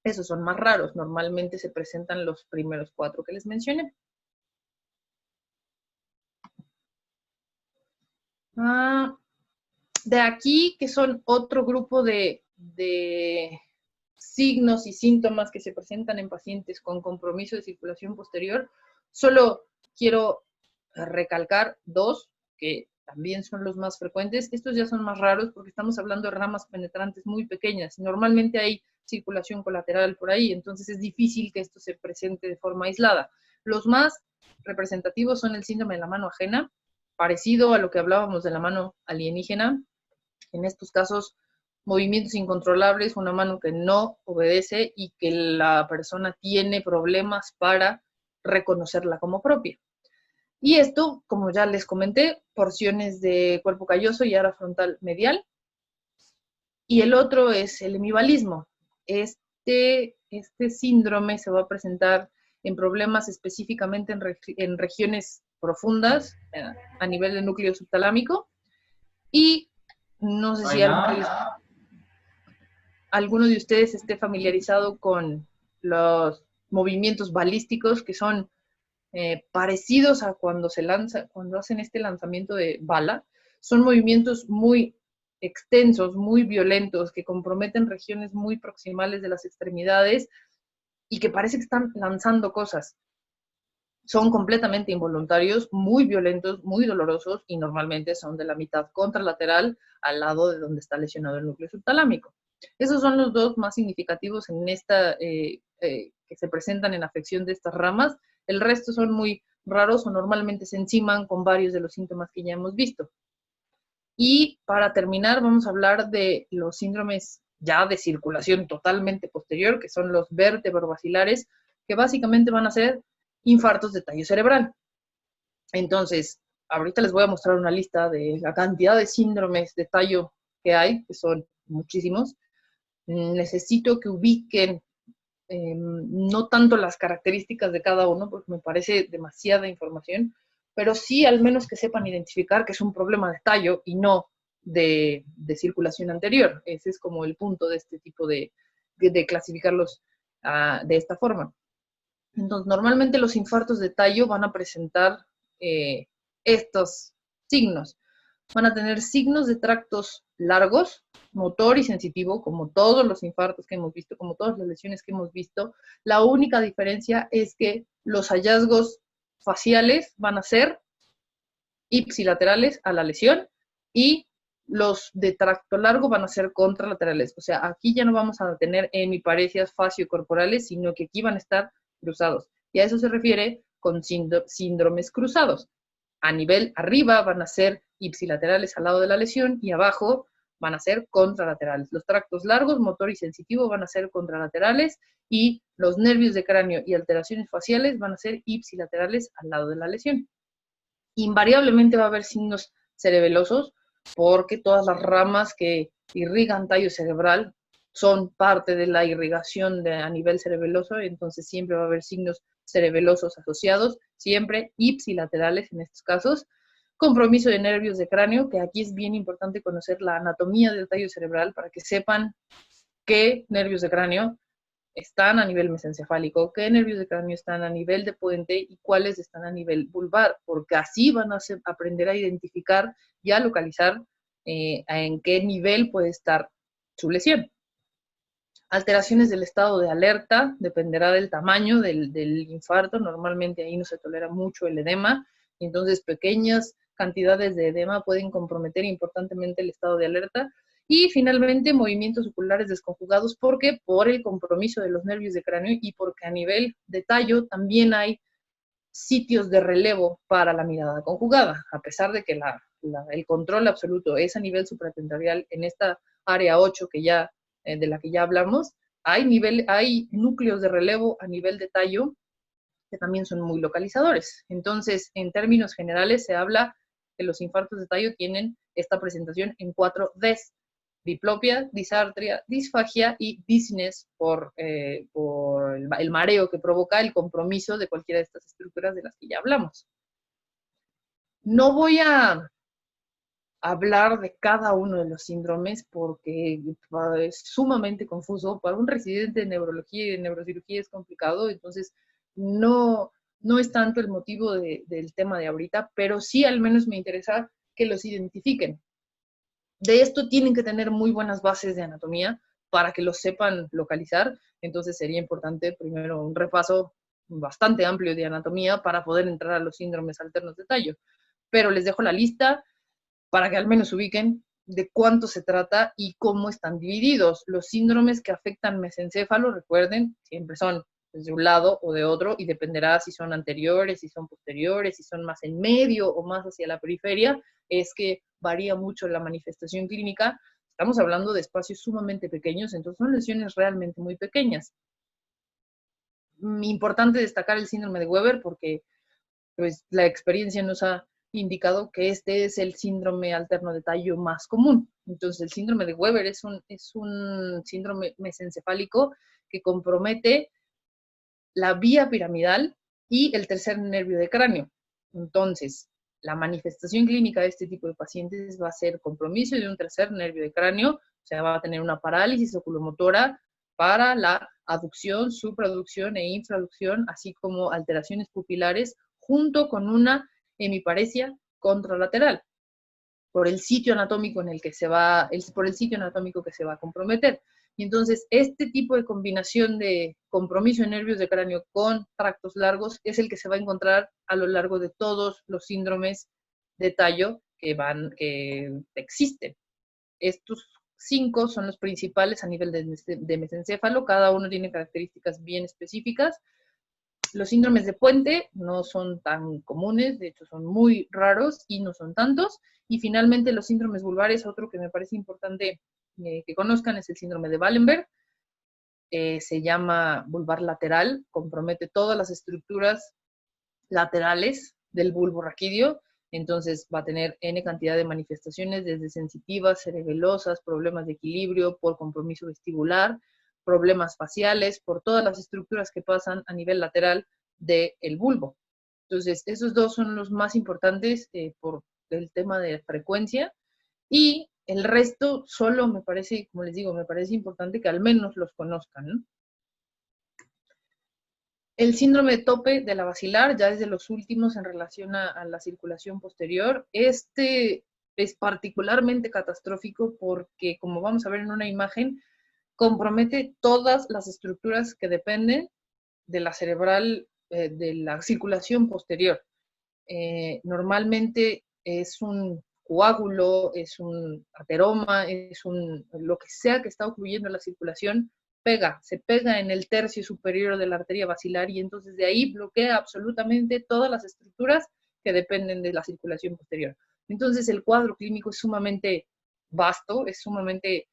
Esos son más raros, normalmente se presentan los primeros 4 que les mencioné. De aquí, que son otro grupo de signos y síntomas que se presentan en pacientes con compromiso de circulación posterior, solo quiero recalcar 2, que también son los más frecuentes. Estos ya son más raros porque estamos hablando de ramas penetrantes muy pequeñas. Normalmente hay circulación colateral por ahí, entonces es difícil que esto se presente de forma aislada. Los más representativos son el síndrome de la mano ajena, parecido a lo que hablábamos de la mano alienígena. En estos casos, movimientos incontrolables, una mano que no obedece y que la persona tiene problemas para reconocerla como propia. Y esto, como ya les comenté, porciones de cuerpo calloso y área frontal medial. Y el otro es el hemivalismo. Este síndrome se va a presentar en problemas específicamente en regiones profundas a nivel del núcleo subtalámico. Y no sé si alguno de ustedes esté familiarizado con los movimientos balísticos, que son parecidos a cuando hacen este lanzamiento de bala. Son movimientos muy extensos, muy violentos, que comprometen regiones muy proximales de las extremidades y que parece que están lanzando cosas. Son completamente involuntarios, muy violentos, muy dolorosos, y normalmente son de la mitad contralateral al lado de donde está lesionado el núcleo subtalámico. Esos son los 2 más significativos en esta, que se presentan en afección de estas ramas. El resto son muy raros o normalmente se enciman con varios de los síntomas que ya hemos visto. Y para terminar, vamos a hablar de los síndromes ya de circulación totalmente posterior, que son los vértebro-basilares, que básicamente van a ser infartos de tallo cerebral. Entonces, ahorita les voy a mostrar una lista de la cantidad de síndromes de tallo que hay, que son muchísimos. Necesito que ubiquen no tanto las características de cada uno, porque me parece demasiada información, pero sí al menos que sepan identificar que es un problema de tallo y no de circulación anterior. Ese es como el punto de este tipo de clasificarlos de esta forma. Entonces, normalmente los infartos de tallo van a presentar estos signos. Van a tener signos de tractos largos, motor y sensitivo, como todos los infartos que hemos visto, como todas las lesiones que hemos visto. La única diferencia es que los hallazgos faciales van a ser ipsilaterales a la lesión y los de tracto largo van a ser contralaterales. O sea, aquí ya no vamos a tener hemiparesias faciocorporales, sino que aquí van a estar cruzados. Y a eso se refiere con síndromes cruzados. A nivel arriba van a ser ipsilaterales al lado de la lesión y abajo van a ser contralaterales. Los tractos largos, motor y sensitivo van a ser contralaterales y los nervios de cráneo y alteraciones faciales van a ser ipsilaterales al lado de la lesión. Invariablemente va a haber signos cerebelosos porque todas las ramas que irrigan tallo cerebral son parte de la irrigación a nivel cerebeloso, entonces siempre va a haber signos cerebelosos asociados, siempre ipsilaterales en estos casos. Compromiso de nervios de cráneo, que aquí es bien importante conocer la anatomía del tallo cerebral para que sepan qué nervios de cráneo están a nivel mesencefálico, qué nervios de cráneo están a nivel de puente y cuáles están a nivel vulvar, porque así van a aprender a identificar y a localizar en qué nivel puede estar su lesión. Alteraciones del estado de alerta, dependerá del tamaño del infarto, normalmente ahí no se tolera mucho el edema, y entonces pequeñas cantidades de edema pueden comprometer importantemente el estado de alerta. Y finalmente, movimientos oculares desconjugados, porque por el compromiso de los nervios de cráneo y porque a nivel de tallo también hay sitios de relevo para la mirada conjugada, a pesar de que el control absoluto es a nivel supratentorial en esta área 8 que ya, de la que ya hablamos, hay núcleos de relevo a nivel de tallo que también son muy localizadores. Entonces, en términos generales, se habla que los infartos de tallo tienen esta presentación en 4 Ds: diplopia, disartria, disfagia y dizziness por el mareo que provoca el compromiso de cualquiera de estas estructuras de las que ya hablamos. No voy a hablar de cada uno de los síndromes porque es sumamente confuso. Para un residente de neurología y de neurocirugía es complicado, entonces no es tanto el motivo del tema de ahorita, pero sí al menos me interesa que los identifiquen. De esto tienen que tener muy buenas bases de anatomía para que los sepan localizar, entonces sería importante primero un repaso bastante amplio de anatomía para poder entrar a los síndromes alternos de tallo. Pero les dejo la lista para que al menos ubiquen de cuánto se trata y cómo están divididos. Los síndromes que afectan mesencéfalo, recuerden, siempre son de un lado o de otro, y dependerá si son anteriores, si son posteriores, si son más en medio o más hacia la periferia, es que varía mucho la manifestación clínica. Estamos hablando de espacios sumamente pequeños, entonces son lesiones realmente muy pequeñas. Importante destacar el síndrome de Weber porque pues, la experiencia nos ha indicado que este es el síndrome alterno de tallo más común. Entonces, el síndrome de Weber es un síndrome mesencefálico que compromete la vía piramidal y el tercer nervio de cráneo. Entonces, la manifestación clínica de este tipo de pacientes va a ser compromiso de un tercer nervio de cráneo, o sea, va a tener una parálisis oculomotora para la aducción, supraducción e infraducción, así como alteraciones pupilares, junto con una hemiparesia contralateral, por el sitio anatómico en el que por el sitio anatómico que se va a comprometer. Y entonces, este tipo de combinación de compromiso de nervios de cráneo con tractos largos es el que se va a encontrar a lo largo de todos los síndromes de tallo que existen. Estos 5 son los principales a nivel de mesencéfalo, cada uno tiene características bien específicas. Los síndromes de puente no son tan comunes, de hecho son muy raros y no son tantos. Y finalmente los síndromes vulvares, otro que me parece importante que conozcan es el síndrome de Wallenberg. Se llama vulvar lateral, compromete todas las estructuras laterales del bulbo raquídeo, entonces va a tener N cantidad de manifestaciones, desde sensitivas, cerebelosas, problemas de equilibrio por compromiso vestibular, problemas faciales, por todas las estructuras que pasan a nivel lateral del bulbo. Entonces, esos dos son los más importantes por el tema de frecuencia, y el resto solo me parece, como les digo, me parece importante que al menos los conozcan, ¿no? El síndrome de tope de la basilar ya es de los últimos en relación a la circulación posterior. Este es particularmente catastrófico porque, como vamos a ver en una imagen, compromete todas las estructuras que dependen de la cerebral, de la circulación posterior. Normalmente es un coágulo, es un ateroma, lo que sea que está ocluyendo la circulación, se pega en el tercio superior de la arteria basilar y entonces de ahí bloquea absolutamente todas las estructuras que dependen de la circulación posterior. Entonces el cuadro clínico es sumamente vasto, es sumamente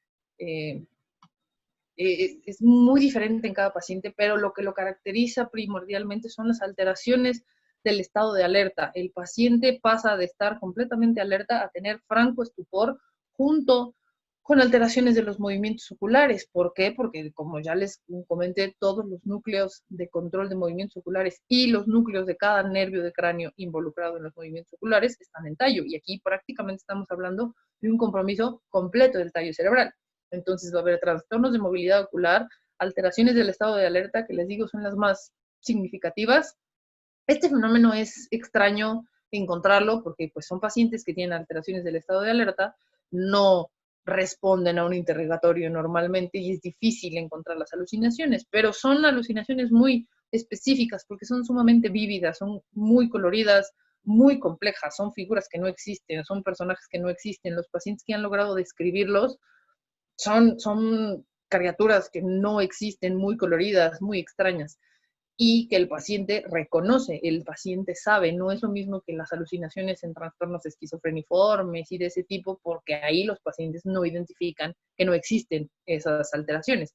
es muy diferente en cada paciente, pero lo que lo caracteriza primordialmente son las alteraciones del estado de alerta. El paciente pasa de estar completamente alerta a tener franco estupor junto con alteraciones de los movimientos oculares. ¿Por qué? Porque, como ya les comenté, todos los núcleos de control de movimientos oculares y los núcleos de cada nervio de cráneo involucrado en los movimientos oculares están en tallo. Y aquí prácticamente estamos hablando de un compromiso completo del tallo cerebral. Entonces va a haber trastornos de movilidad ocular, alteraciones del estado de alerta, que les digo son las más significativas. Este fenómeno es extraño encontrarlo porque pues, son pacientes que tienen alteraciones del estado de alerta, no responden a un interrogatorio normalmente y es difícil encontrar las alucinaciones, pero son alucinaciones muy específicas porque son sumamente vívidas, son muy coloridas, muy complejas, son figuras que no existen, son personajes que no existen. Los pacientes que han logrado describirlos son criaturas que no existen, muy coloridas, muy extrañas, y que el paciente reconoce, el paciente sabe, no es lo mismo que las alucinaciones en trastornos esquizofreniformes y de ese tipo, porque ahí los pacientes no identifican que no existen esas alteraciones,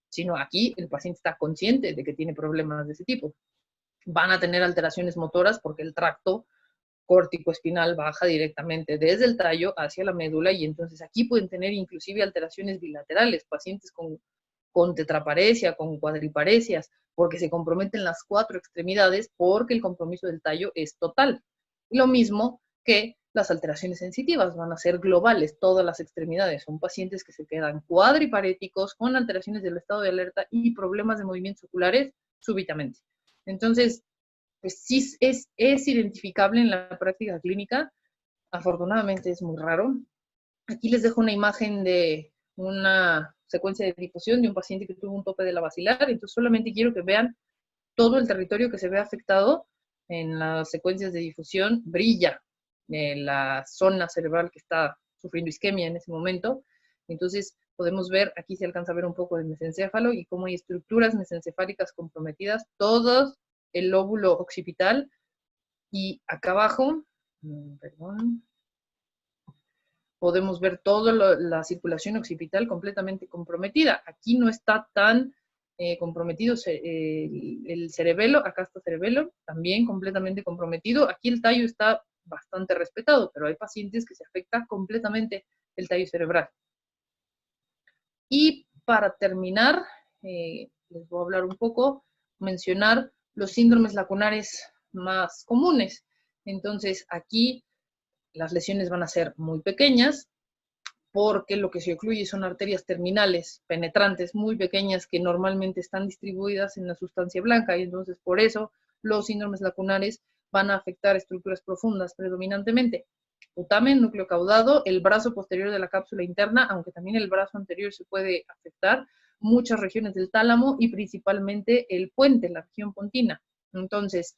sino aquí el paciente está consciente de que tiene problemas de ese tipo. Van a tener alteraciones motoras porque el tracto córtico-espinal baja directamente desde el tallo hacia la médula y entonces aquí pueden tener inclusive alteraciones bilaterales, pacientes con tetraparesia, con cuadriparesias, porque se comprometen las 4 extremidades porque el compromiso del tallo es total. Lo mismo que las alteraciones sensitivas van a ser globales, todas las extremidades. Son pacientes que se quedan cuadriparéticos con alteraciones del estado de alerta y problemas de movimientos oculares súbitamente. Entonces, pues sí es identificable en la práctica clínica. Afortunadamente es muy raro. Aquí les dejo una imagen de una secuencia de difusión de un paciente que tuvo un tope de la basilar, entonces solamente quiero que vean todo el territorio que se ve afectado en las secuencias de difusión, brilla en la zona cerebral que está sufriendo isquemia en ese momento, entonces podemos ver, aquí se alcanza a ver un poco del mesencéfalo y cómo hay estructuras mesencefálicas comprometidas, todo el lóbulo occipital, y acá abajo, perdón, podemos ver toda la circulación occipital completamente comprometida. Aquí no está tan comprometido el cerebelo, acá está cerebelo, también completamente comprometido. Aquí el tallo está bastante respetado, pero hay pacientes que se afecta completamente el tallo cerebral. Y para terminar, les voy a hablar un poco, mencionar los síndromes lacunares más comunes. Entonces, aquí las lesiones van a ser muy pequeñas, porque lo que se ocluye son arterias terminales penetrantes muy pequeñas que normalmente están distribuidas en la sustancia blanca, y entonces por eso los síndromes lacunares van a afectar estructuras profundas predominantemente. Putamen, núcleo caudado, el brazo posterior de la cápsula interna, aunque también el brazo anterior se puede afectar, muchas regiones del tálamo y principalmente el puente, la región pontina. Entonces,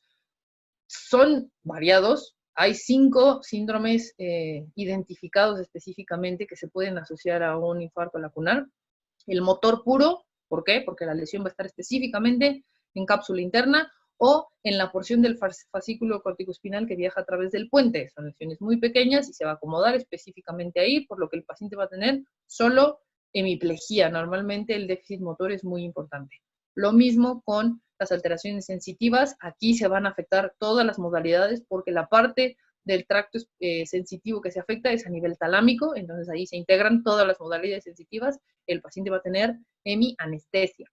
son variados. Hay 5 síndromes identificados específicamente que se pueden asociar a un infarto lacunar. El motor puro, ¿por qué? Porque la lesión va a estar específicamente en cápsula interna o en la porción del fascículo corticoespinal que viaja a través del puente. Son lesiones muy pequeñas y se va a acomodar específicamente ahí, por lo que el paciente va a tener solo hemiplegia. Normalmente el déficit motor es muy importante. Lo mismo con las alteraciones sensitivas. Aquí se van a afectar todas las modalidades porque la parte del tracto sensitivo que se afecta es a nivel talámico, entonces ahí se integran todas las modalidades sensitivas. El paciente va a tener hemianestesia.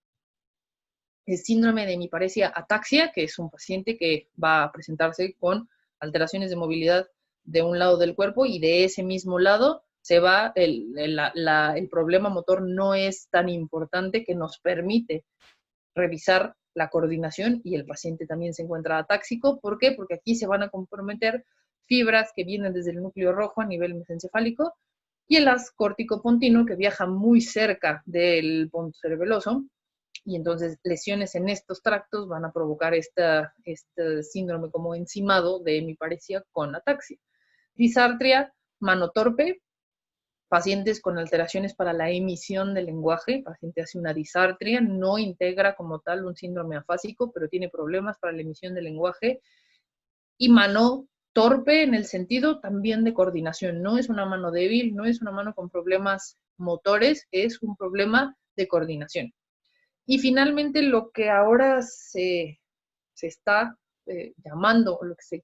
El síndrome de hemiparesia ataxia, que es un paciente que va a presentarse con alteraciones de movilidad de un lado del cuerpo y de ese mismo lado se va, el problema motor no es tan importante que nos permite revisar la coordinación y el paciente también se encuentra atáxico. ¿Por qué? Porque aquí se van a comprometer fibras que vienen desde el núcleo rojo a nivel mesencefálico y el haz córtico-pontino que viaja muy cerca del ponto cerebeloso, y entonces lesiones en estos tractos van a provocar este síndrome como encimado de hemiparesia con ataxia. Disartria, mano torpe, pacientes con alteraciones para la emisión del lenguaje, el paciente hace una disartria, no integra como tal un síndrome afásico, pero tiene problemas para la emisión del lenguaje, y mano torpe en el sentido también de coordinación, no es una mano débil, no es una mano con problemas motores, es un problema de coordinación. Y finalmente lo que ahora se está llamando,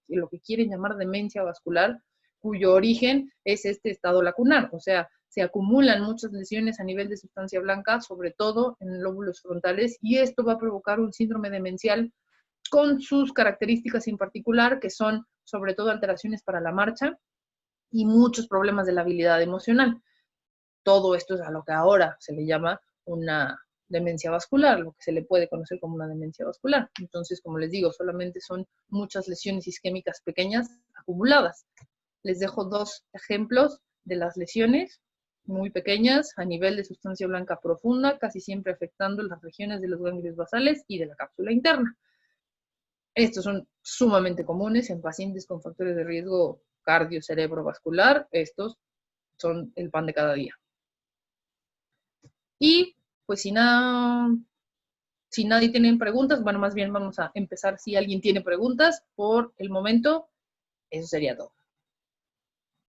lo que quieren llamar demencia vascular, cuyo origen es este estado lacunar, o sea, se acumulan muchas lesiones a nivel de sustancia blanca, sobre todo en lóbulos frontales, y esto va a provocar un síndrome demencial con sus características en particular, que son sobre todo alteraciones para la marcha y muchos problemas de la habilidad emocional. Todo esto es a lo que ahora se le llama una demencia vascular, lo que se le puede conocer como una demencia vascular. Entonces, como les digo, solamente son muchas lesiones isquémicas pequeñas acumuladas. Les dejo 2 ejemplos de las lesiones muy pequeñas a nivel de sustancia blanca profunda, casi siempre afectando las regiones de los ganglios basales y de la cápsula interna. Estos son sumamente comunes en pacientes con factores de riesgo cardio-cerebrovascular. Estos son el pan de cada día. Y pues si nadie tiene preguntas, bueno, más bien vamos a empezar si alguien tiene preguntas. Por el momento, eso sería todo.